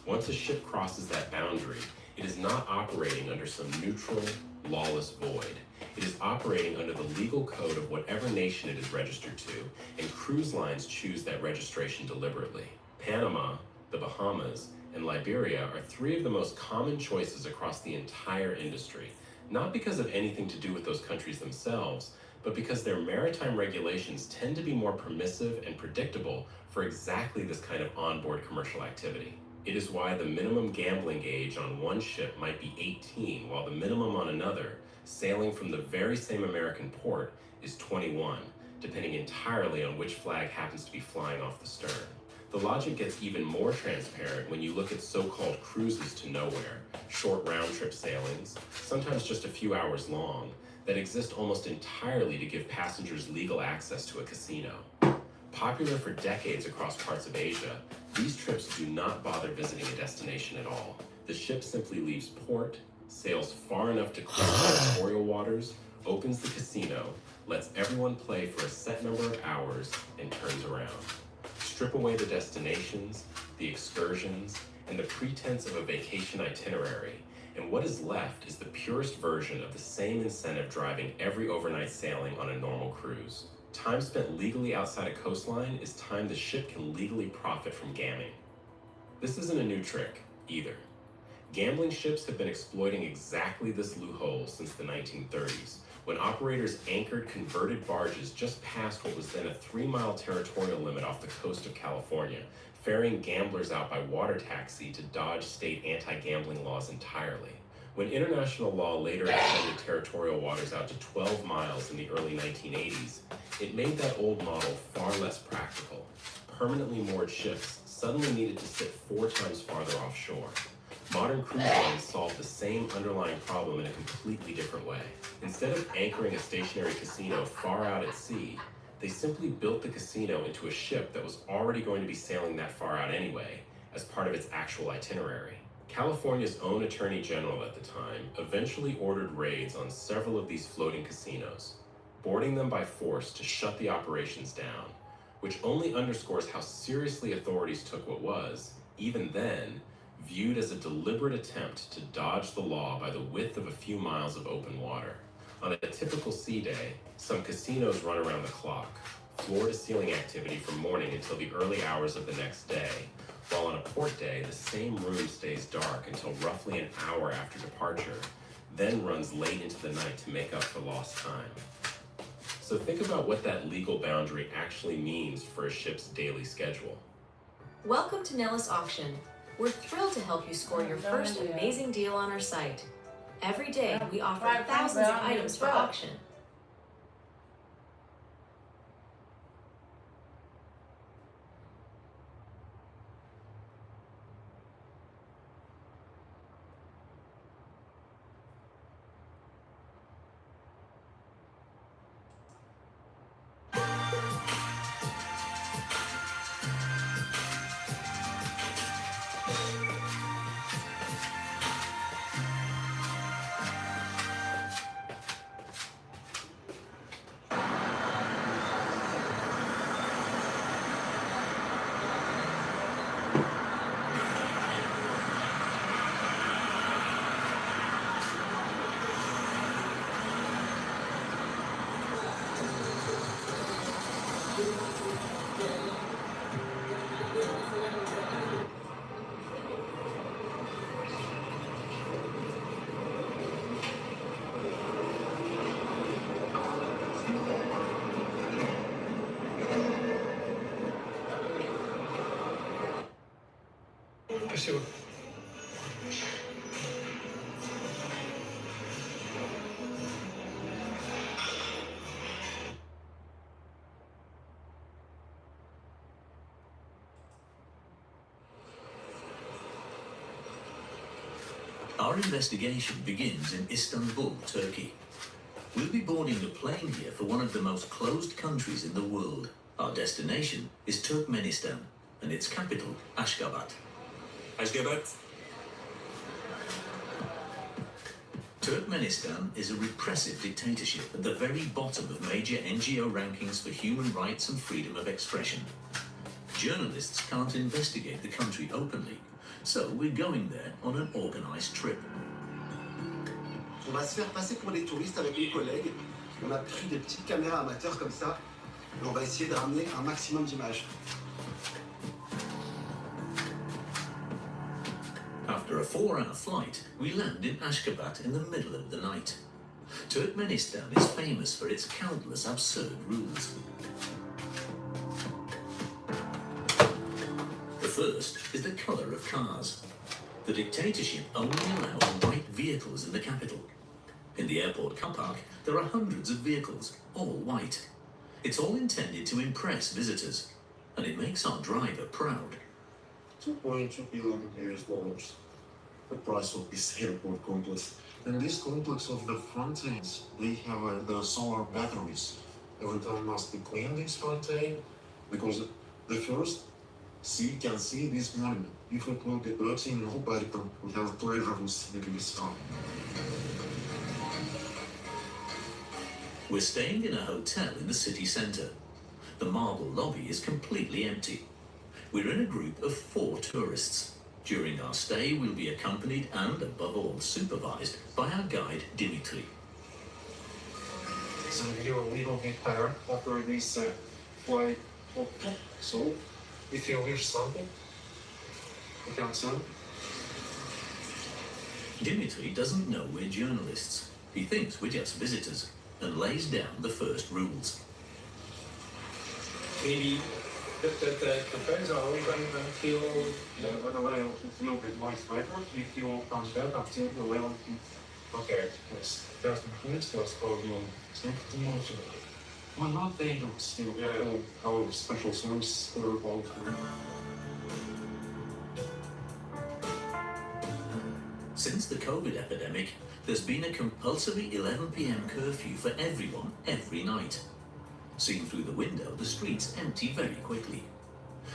Once a ship crosses that boundary, it is not operating under some neutral, lawless void. It is operating under the legal code of whatever nation it is registered to, and cruise lines choose that registration deliberately. Panama, the Bahamas, and Liberia are 3 of the most common choices across the entire industry, not because of anything to do with those countries themselves, but because their maritime regulations tend to be more permissive and predictable for exactly this kind of onboard commercial activity. It is why the minimum gambling age on one ship might be 18, while the minimum on another, sailing from the very same American port, is 21, depending entirely on which flag happens to be flying off the stern. The logic gets even more transparent when you look at so-called cruises to nowhere, short round-trip sailings, sometimes just a few hours long, that exist almost entirely to give passengers legal access to a casino. Popular for decades across parts of Asia, these trips do not bother visiting a destination at all. The ship simply leaves port, sails far enough to clear territorial waters, opens the casino, lets everyone play for a set number of hours, and turns around. Strip away the destinations, the excursions, and the pretense of a vacation itinerary, and what is left is the purest version of the same incentive driving every overnight sailing on a normal cruise. Time spent legally outside a coastline is time the ship can legally profit from gamming. This isn't a new trick, either. Gambling ships have been exploiting exactly this loophole since the 1930s, when operators anchored converted barges just past what was then a 3-mile territorial limit off the coast of California, ferrying gamblers out by water taxi to dodge state anti-gambling laws entirely. When international law later extended territorial waters out to 12 miles in the early 1980s, it made that old model far less practical. Permanently moored ships suddenly needed to sit 4 times farther offshore. Modern cruise lines solve the same underlying problem in a completely different way. Instead of anchoring a stationary casino far out at sea, they simply built the casino into a ship that was already going to be sailing that far out anyway, as part of its actual itinerary. California's own Attorney General at the time eventually ordered raids on several of these floating casinos, boarding them by force to shut the operations down, which only underscores how seriously authorities took what was, even then, viewed as a deliberate attempt to dodge the law by the width of a few miles of open water. On a typical sea day, some casinos run around the clock, floor-to-ceiling activity from morning until the early hours of the next day, while on a port day, the same room stays dark until roughly an hour after departure, then runs late into the night to make up for lost time. So think about what that legal boundary actually means for a ship's daily schedule. Welcome to Nellis Auction. We're thrilled to help you score your first amazing deal on our site. Every day, we offer thousands of items for auction. Спасибо. Our investigation begins in Istanbul, Turkey. We'll be boarding a plane here for one of the most closed countries in the world. Our destination is Turkmenistan, and its capital, Ashgabat. Ashgabat? Turkmenistan is a repressive dictatorship at the very bottom of major NGO rankings for human rights and freedom of expression. Journalists can't investigate the country openly, so we're going there on an organized trip. On va se faire passer pour des touristes avec mes collègues. On a pris des petites caméras amateurs comme ça. Et on va essayer de ramener un maximum d'images. After a 4-hour flight, we land in Ashgabat in the middle of the night. Turkmenistan is famous for its countless absurd rules. The first is the color of cars. The dictatorship only allows white vehicles in the capital. In the airport car park, there are hundreds of vehicles, all white. It's all intended to impress visitors, and it makes our driver proud. $2.2 billion. The price of this airport complex. And this complex of the front ends, they have the solar batteries. Every time must be cleaned this front end, because the first can see this monument. If we put the dirty, nobody can have the pleasure of seeing this stuff. We're staying in a hotel in the city centre. The marble lobby is completely empty. We're in a group of 4 tourists. During our stay, we'll be accompanied and, above all, supervised by our guide, Dimitri. So you're a little bit tired after this flight. Okay. So, if you wish something, you can say. Dimitri doesn't know we're journalists. He thinks we're just visitors and lays down the first rules. Maybe the fans are only going until a little bit more later. If you come back until 11. Okay, yes. Just minutes, just for you. Well, not dangerous still. Our special service for all time. Since the COVID epidemic, there's been a compulsory 11 p.m. curfew for everyone every night. Seen through the window, the streets empty very quickly.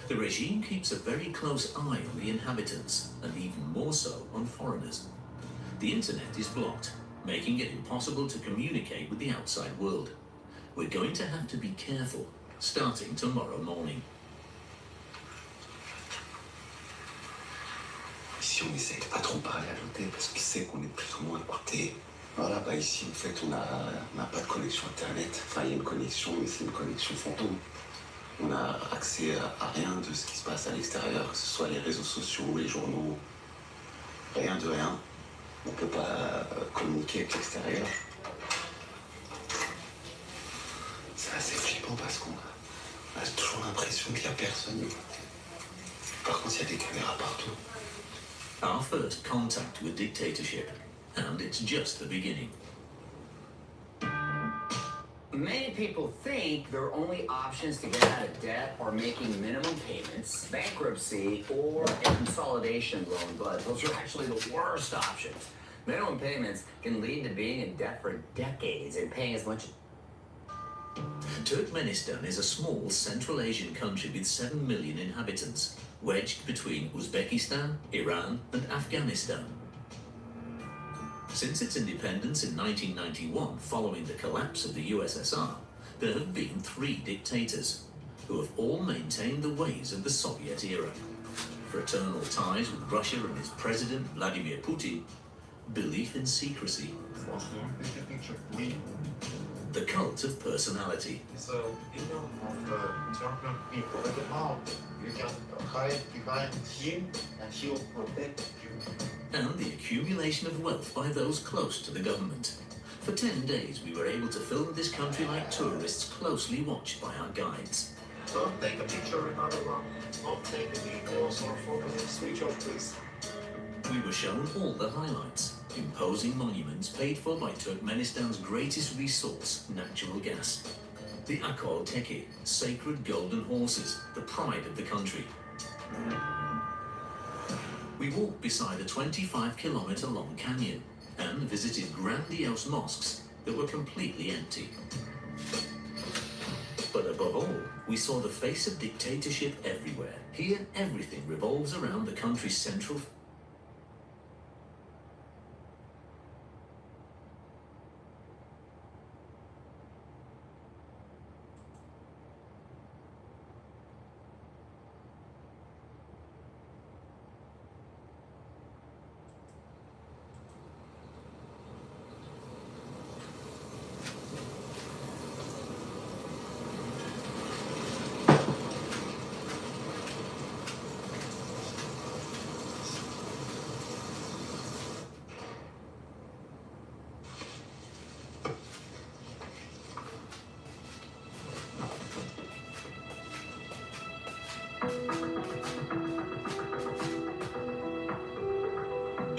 The regime keeps a very close eye on the inhabitants, and even more so on foreigners. The internet is blocked, making it impossible to communicate with the outside world. We're going to have to be careful, starting tomorrow morning. Ici, on essaie de pas trop parler à l'hôtel parce qu'il sait qu'on est plus ou moins écouté. Voilà, bah ici, en fait, on n'a pas de connexion internet. Enfin, il y a une connexion, mais c'est une connexion fantôme. On n'a accès à rien de ce qui se passe à l'extérieur, que ce soit les réseaux sociaux, les journaux. Rien de rien. On peut pas communiquer avec l'extérieur. C'est assez flippant parce qu'on a toujours l'impression qu'il n'y a personne. Par contre, il y a des caméras partout. Our first contact with dictatorship, and it's just the beginning. Many people think their only options to get out of debt are making minimum payments, bankruptcy, or a consolidation loan, but those are actually the worst options. Minimum payments can lead to being in debt for decades and paying as much. Turkmenistan is a small Central Asian country with 7 million inhabitants, wedged between Uzbekistan, Iran, and Afghanistan. Since its independence in 1991, following the collapse of the USSR, there have been 3 dictators, who have all maintained the ways of the Soviet era. Fraternal ties with Russia and its president, Vladimir Putin, belief in secrecy, the cult of personality, It's a video of Turkish people. Like, oh, you can hide behind him and he will protect you. and the accumulation of wealth by those close to the government. For 10 days, we were able to film this country like tourists closely watched by our guides. Don't take a picture, another one. Don't take a videos or photos. Switch off, please. We were shown all the highlights, imposing monuments paid for by Turkmenistan's greatest resource, natural gas. The Akol Teke, sacred golden horses, the pride of the country. We walked beside a 25-kilometer long canyon and visited grandiose mosques that were completely empty. But above all, we saw the face of dictatorship everywhere. Here, everything revolves around the country's central.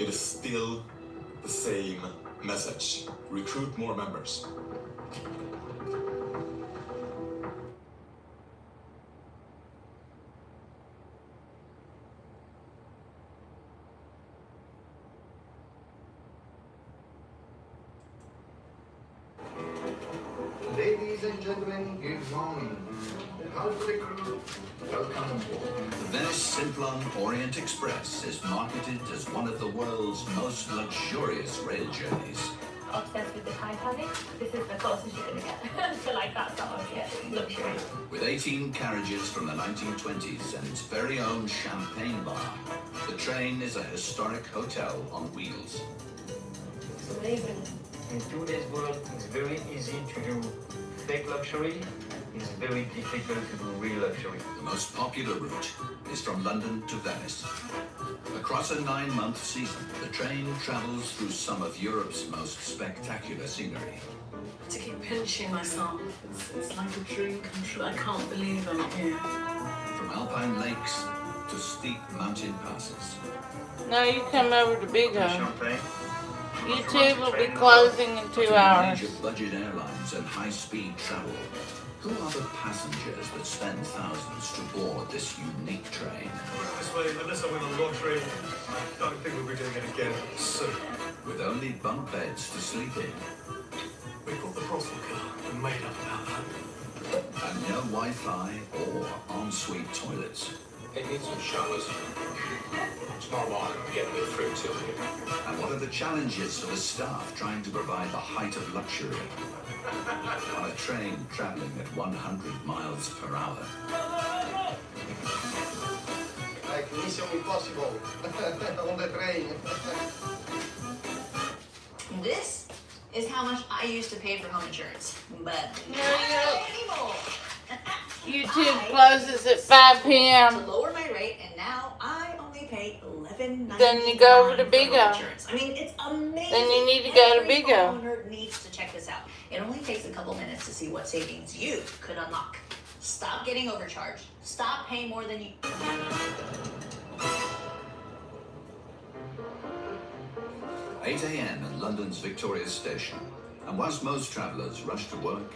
It is still the same message. Recruit more members. Ladies and gentlemen, good morning. How's the crew? Welcome aboard. The Venice Simplon Orient Express is marketed as one of the world's most luxurious rail journeys. Obsessed with the Titanic. This is the closest you're gonna get to like that sort of luxury. With 18 carriages from the 1920s and its very own champagne bar, the train is a historic hotel on wheels. It's amazing. In today's world, it's very easy to do fake luxury. It's very difficult to do real luxury. The most popular route is from London to Venice. Across a 9-month season, the train travels through some of Europe's most spectacular scenery. To keep pinching myself. It's like a dream come true. I can't believe I'm here. From alpine lakes to steep mountain passes. No, you come over to Bigo. Champagne. YouTube will be closing in 2 hours. Major budget airlines and high-speed travel. Who are the passengers that spend thousands to board this unique train? This way, unless I win the lottery, I don't think we'll be doing it again soon. With only bunk beds to sleep in. We put the brothel car and made up about that. And no Wi-Fi or ensuite toilets. It needs some showers. Tomorrow morning, we'll get it through to you. And what are the challenges for the staff trying to provide the height of luxury on a train traveling at 100 miles per hour? Like Mission Impossible on the train. This is how much I used to pay for home insurance, but No, not anymore. YouTube closes at 5 p.m. To lower my rate, and now I only pay $11.99. Then you go over to for Bigo. home insurance. I mean, it's amazing. Then you need to go to Every Bigo. homeowner needs to check this out. It only takes a couple minutes to see what savings you could unlock. Stop getting overcharged. Stop paying more than you. 8 a.m. in London's Victoria Station. And whilst most travellers rush to work,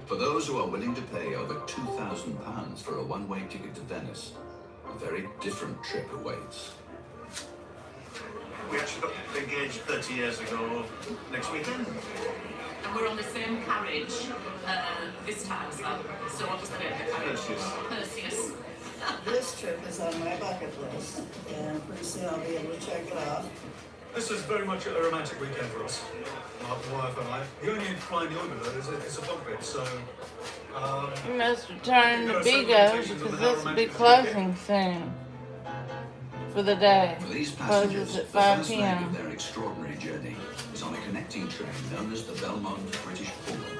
for those who are willing to pay over £2,000 for a one-way ticket to Venice, a very different trip awaits. We actually got engaged 30 years ago next weekend. And we're on the same carriage this time as well. So what was the name of the carriage? Perseus. This trip is on my bucket list, and pretty soon I'll be able to check it off. This is very much a romantic weekend for us. My wife and I. The only flying the Orbiter is a bunk bed, so. You must return to Bigo because this will be closing soon for the day. For these Closes passengers, at the 5 first leg p.m. of their extraordinary journey is on a connecting train known as the Belmont British Pullman.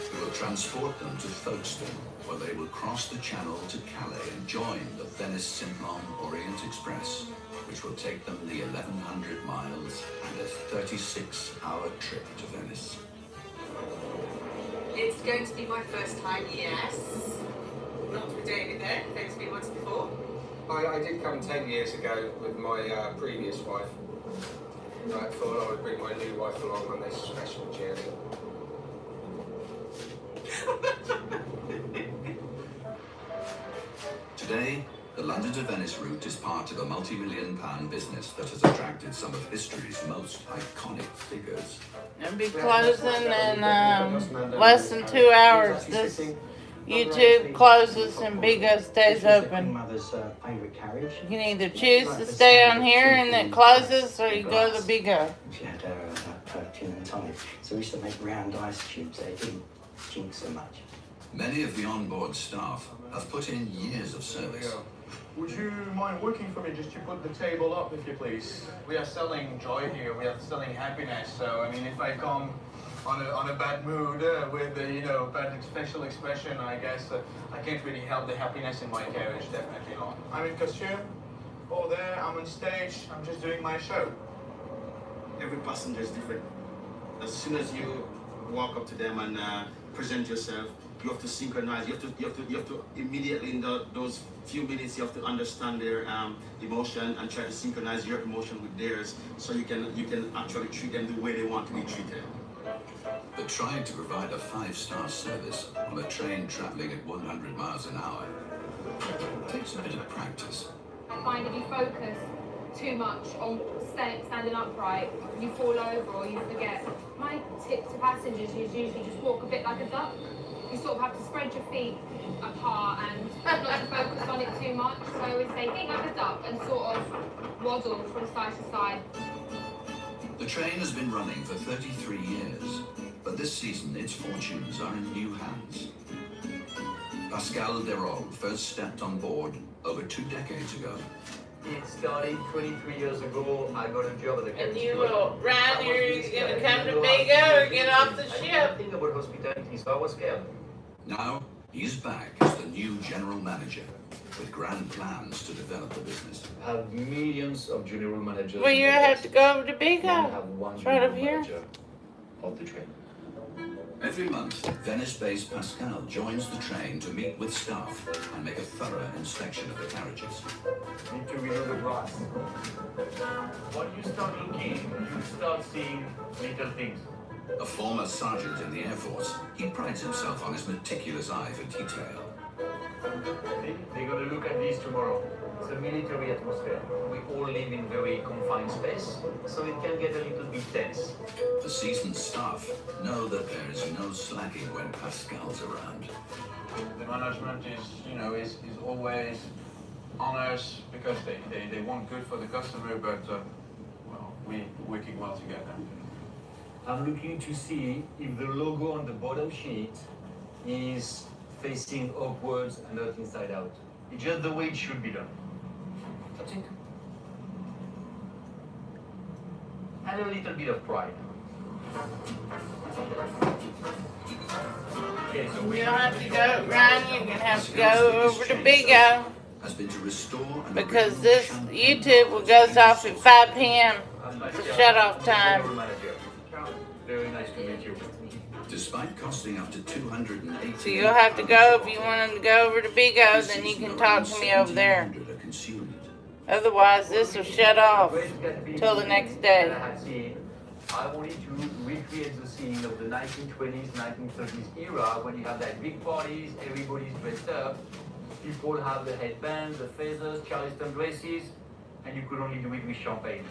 It will transport them to Folkestone, where they will cross the Channel to Calais and join the Venice Simplon Orient Express, which will take them the 1,100 miles and a 36-hour trip to Venice. It's going to be my first time, yes. Not with David there, it's been once before. I did come 10 years ago with my previous wife. I thought I would bring my new wife along on this special journey. Today, the London to Venice route is part of a multi-million-pound business that has attracted some of history's most iconic figures. It'll be closing in less than 2 hours. This YouTube closes and Bigo stays open. You can either choose to stay on here and it closes, or you go to Bigo. She had her tin and tonic, so we used to make round ice cubes. They didn't chink so much. Many of the onboard staff have put in years of service. Would you mind working for me just to put the table up, if you please? We are selling joy here. We are selling happiness. So I mean, if I come on a bad mood with bad facial expression, I guess I can't really help the happiness in my carriage. Definitely not. I'm in costume. Oh, there. I'm on stage. I'm just doing my show. Every passenger is different. As soon as you walk up to them and present yourself, you have to synchronize. You have to immediately in those few minutes, you have to understand their emotion and try to synchronize your emotion with theirs, so you can actually treat them the way they want to be treated. But trying to provide a 5-star service on a train traveling at 100 miles an hour takes a bit of practice. I find if you focus too much on standing upright, you fall over or you forget. My tip to passengers is usually just walk a bit like a duck. You sort of have to spread your feet apart and not to focus on it too much. So I always say think like a duck and sort of waddle from side to side. The train has been running for 33 years, but this season its fortunes are in new hands. Pascal Derol first stepped on board over 2 decades ago. It started 23 years ago. I got a job at the And you will, Ryan, you're going to come to Bigo or get off the I ship? didn't think about hospitality, so I was scared. Now he's back as the new general manager with grand plans to develop the business. I have millions of general managers. Well, you have to go over to I Bigo. have one It's right general up here. manager of the train. Every month, Venice-based Pascal joins the train to meet with staff and make a thorough inspection of the carriages. Need to renew the brass. When you start looking, you start seeing little things. A former sergeant in the Air Force, he prides himself on his meticulous eye for detail. They're going to look at this tomorrow. It's a military atmosphere. We all live in very confined space, so it can get a little bit tense. The seasoned staff know that there is no slacking when Pascal's around. The management is always on us because they want good for the customer, but we're working well together. I'm looking to see if the logo on the bottom sheet is facing upwards and not inside out. It's just the way it should be done. That's it. And a little bit of pride. Okay, so You don't have to go, Ryan, you're going to have to go over to Bigo. Has been to restore and Because this YouTube will goes off at 5 p.m. It's a shut-off time. Very nice to meet you. despite costing up to $280. So you'll have to go if you want to go over to Bigo, then you can talk to me over there. Otherwise, this will shut off till the next day. I wanted to recreate the scene of the 1920s, 1930s era when you have that big parties, everybody's dressed up, people have the headbands, the feathers, Charleston dresses, and you could only do it with champagne.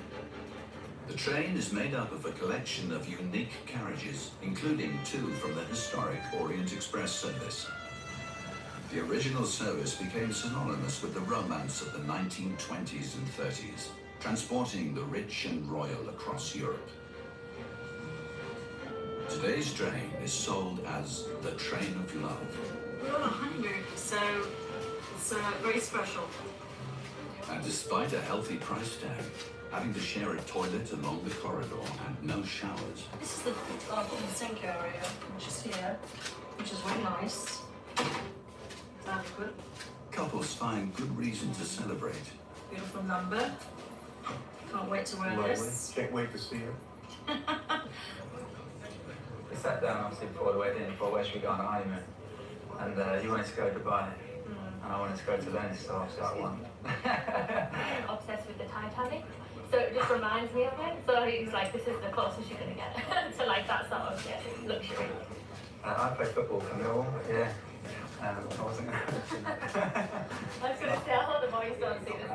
The train is made up of a collection of unique carriages, including 2 from the historic Orient Express service. The original service became synonymous with the romance of the 1920s and 30s, transporting the rich and royal across Europe. Today's train is sold as the Train of Love. We're on 100, so it's very special. And despite a healthy price tag, having to share a toilet along the corridor and no showers. This is the bathroom sink area, which is here, which is really nice. Sounds good. Couples find good reason to celebrate. Beautiful number. Can't wait to wear this. Can't wait to see her. We sat down obviously before the wedding, before where should we go on a honeymoon? And you wanted to go to Dubai, and I wanted to go to Venice, so obviously I won. Obsessed with the Titanic, so it just reminds me of it. So he's like, this is the closest you're gonna get to like that sort of luxury. I played football for Millwall, yeah. I wasn't gonna. I was gonna tell the boys don't see this.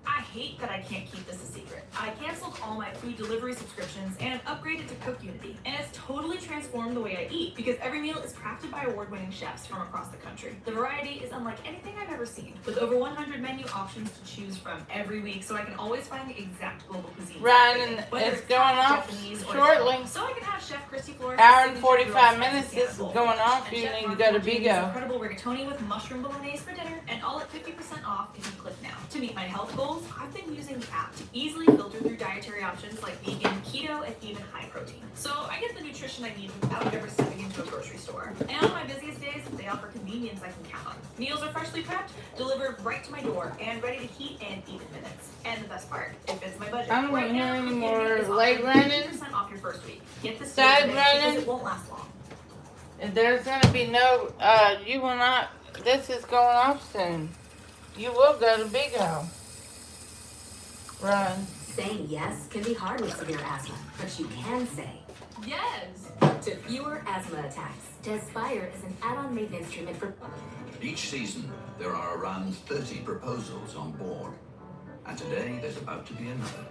I hate that I can't keep this a secret. I canceled all my food delivery subscriptions and upgraded to Cook Unity. And it's totally transformed the way I eat because every meal is crafted by award-winning chefs from across the country. The variety is unlike anything I've ever seen, with over 100 menu options to choose from every week, so I can always find the exact global cuisine. Ryan, it's going off shortly. So I can have Chef Christy Flores' Hour and signature 45 grilled minutes. spicy This is bowl. going off. And You Chef need to Mark go to will do this Bigo. incredible rigatoni with mushroom bolognese for dinner, and all at 50% off if you click now. To meet my health goals, I've been using the app to easily filter through dietary options like vegan, keto, and even high protein. So I get the nutrition I need without ever stepping into a grocery store. And on my busiest days, they offer convenience I can count on. Meals are freshly prepped, delivered right to my door, and ready to heat in even minutes. And the best part, it fits my budget. I don't Right want to hear now, any Cook more Unity is leg offering running. 50% off your first week. Get this Side deal today running. because it won't last long. There's going to be no, you will not, this is going off soon. You will go to Bigo. Run. Saying yes can be hard with severe asthma, but you can say yes to fewer asthma attacks. Despire is an add-on maintenance treatment for... Each season, there are around 30 proposals on board. And today, there's about to be another.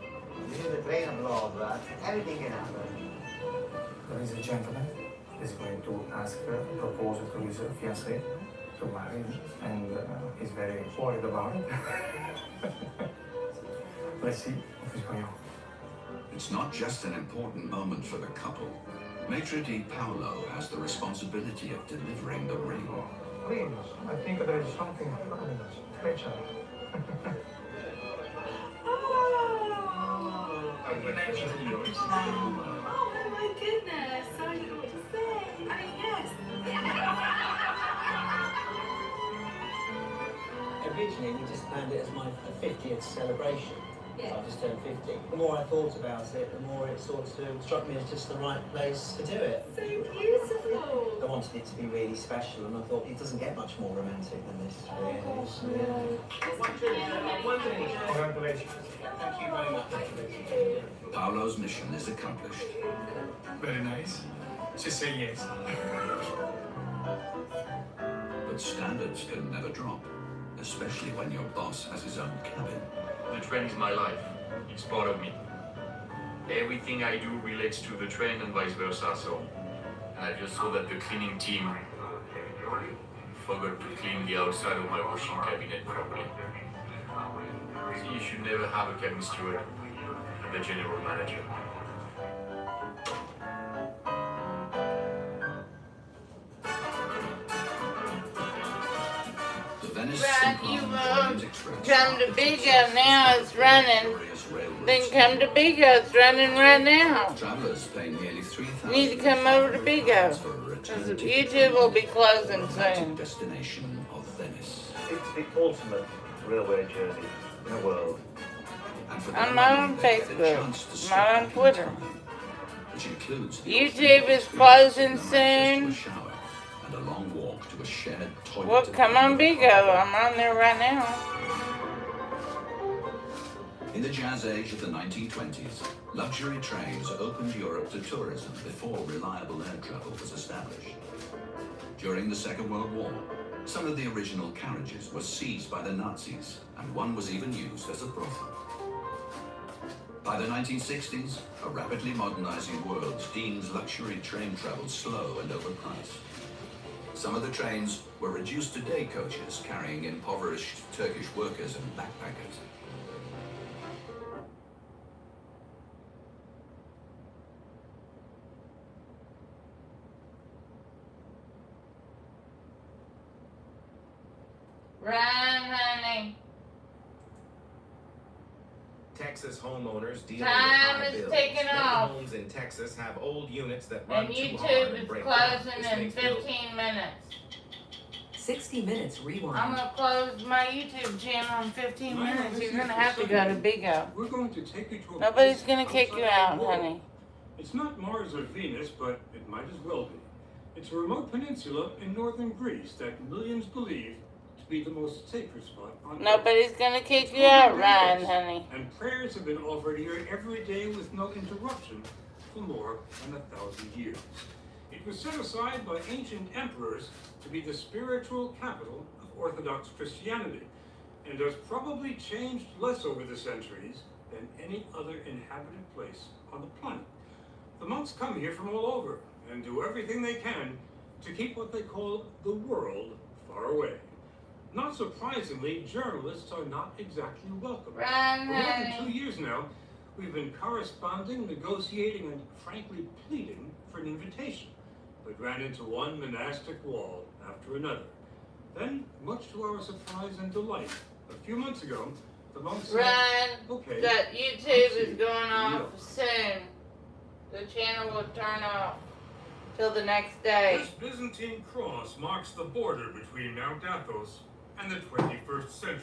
This is a train of law that everything can happen. There is a gentleman is going to ask a proposal to his fiancée to marry him, and he's very worried about it. Let's see what is going on. It's not just an important moment for the couple. Maitre d' Paolo has the responsibility of delivering the ring. Please, I think there is something fabulous. Rachel. Oh my goodness, so I didn't know what to say. I mean, yes. Originally, we just planned it as my 50th celebration. Yeah. I just turned 50. The more I thought about it, the more it sort of struck me as just the right place to do it. So beautiful. I wanted it to be really special, and I thought it doesn't get much more romantic than this. Really. Congratulations. Thank you very much. Paolo's mission is accomplished. Very nice. Just say yes. But standards can never drop, especially when your boss has his own cabin. The train is my life. It's part of me. Everything I do relates to the train and vice versa, so I just saw that the cleaning team forgot to clean the outside of my washing cabinet properly. So you should never have a cabin steward and the general manager. Right, you come to Bigo now, it's running. Then come to Bigo, it's running right now. Travelers pay nearly $3,000 You need to come over to Bigo. Because YouTube will be closing soon. Destination of Venice. It's the ultimate railway journey in the world. I'm not on Facebook, I'm not on Twitter. Which includes YouTube is closing soon. and a long walk to a shared toilet. Well, come on Bigo, I'm on there right now. In the jazz age of the 1920s, luxury trains opened Europe to tourism before reliable air travel was established. During the Second World War, some of the original carriages were seized by the Nazis, and one was even used as a brothel. By the 1960s, a rapidly modernizing world deems luxury train travel slow and overpriced. Some of the trains were reduced to day coaches carrying impoverished Turkish workers and backpackers. Run, honey. Texas homeowners dealing Time with high is bills. taking Many off. homes in Texas have old units that run And too hard YouTube and is break down. closing This in makes bills 15 minutes. 60 Minutes Rewind. I'm gonna close my YouTube channel in 15 minutes. You're gonna have to go to Bigo. We're going to take you to a Nobody's place gonna kick you outside out, the world. honey. It's not Mars or Venus, but it might as well be. It's a remote peninsula in northern Greece that millions believe to be the most sacred spot on Earth. Nobody's gonna kick It's you out, called Ryan, Vegas, honey. And prayers have been offered here every day with no interruption for more than 1,000 years. It was set aside by ancient emperors to be the spiritual capital of Orthodox Christianity, and has probably changed less over the centuries than any other inhabited place on the planet. The monks come here from all over and do everything they can to keep what they call the world far away. Not surprisingly, journalists are not exactly welcome. Run, For more than honey. 2 years now, we've been corresponding, negotiating, and frankly pleading for an invitation, but ran into one monastic wall after another. Then, much to our surprise and delight, a few months ago, the monks said, Run. okay, That YouTube is going off soon. The channel will turn off till the next day. This Byzantine cross marks the border between Mount Athos and the 21st century.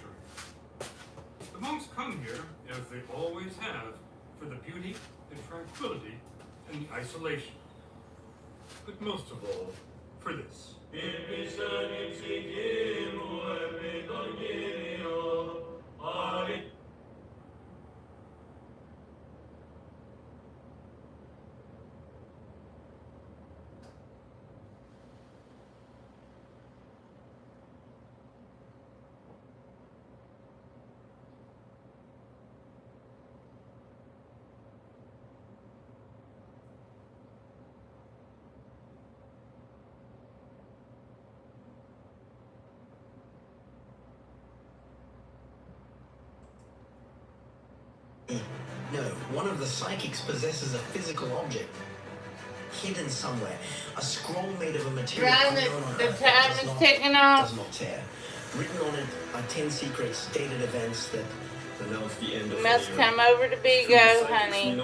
The monks come here, as they always have, for the beauty, the tranquility, and the isolation. But most of all, for this. No, one of the psychics possesses a physical object, hidden somewhere. A scroll made of a material Run, unknown on the Earth time does is not- ticking off. Does not tear. Written on it are 10 secrets, dated events that announce the end You of must the come over to Bigo, honey.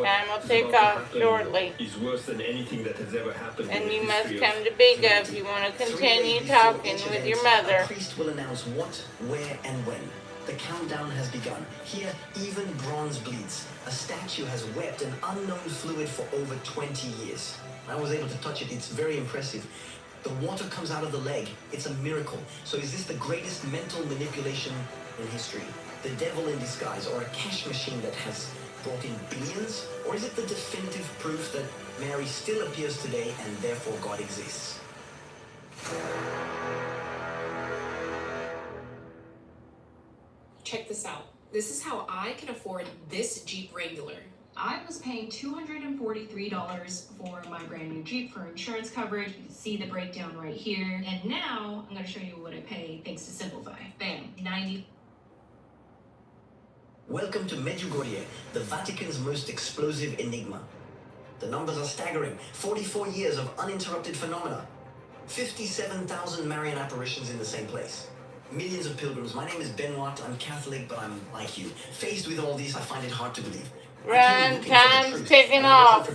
Time will tick off shortly. Is worse than anything that has ever happened. And you must come to Bigo if you want to continue talking with your mother. A priest will announce what, where, and when. The countdown has begun. Here, even bronze bleeds. A statue has wept an unknown fluid for over 20 years. I was able to touch it. It's very impressive. The water comes out of the leg. It's a miracle. So is this the greatest mental manipulation in history? The devil in disguise, or a cash machine that has brought in billions? Or is it the definitive proof that Mary still appears today and therefore God exists? Check this out. This is how I can afford this Jeep Wrangler. I was paying $243 for my brand new Jeep for insurance coverage. You can see the breakdown right here. And now I'm going to show you what I pay thanks to Simplify. Bam, 90. Welcome to Medjugorje, the Vatican's most explosive enigma. The numbers are staggering. 44 years of uninterrupted phenomena. 57,000 Marian apparitions in the same place. Millions of pilgrims. My name is Benoit. I'm Catholic, but I'm like you. Faced with all these, I find it hard to believe. Run, time's ticking off.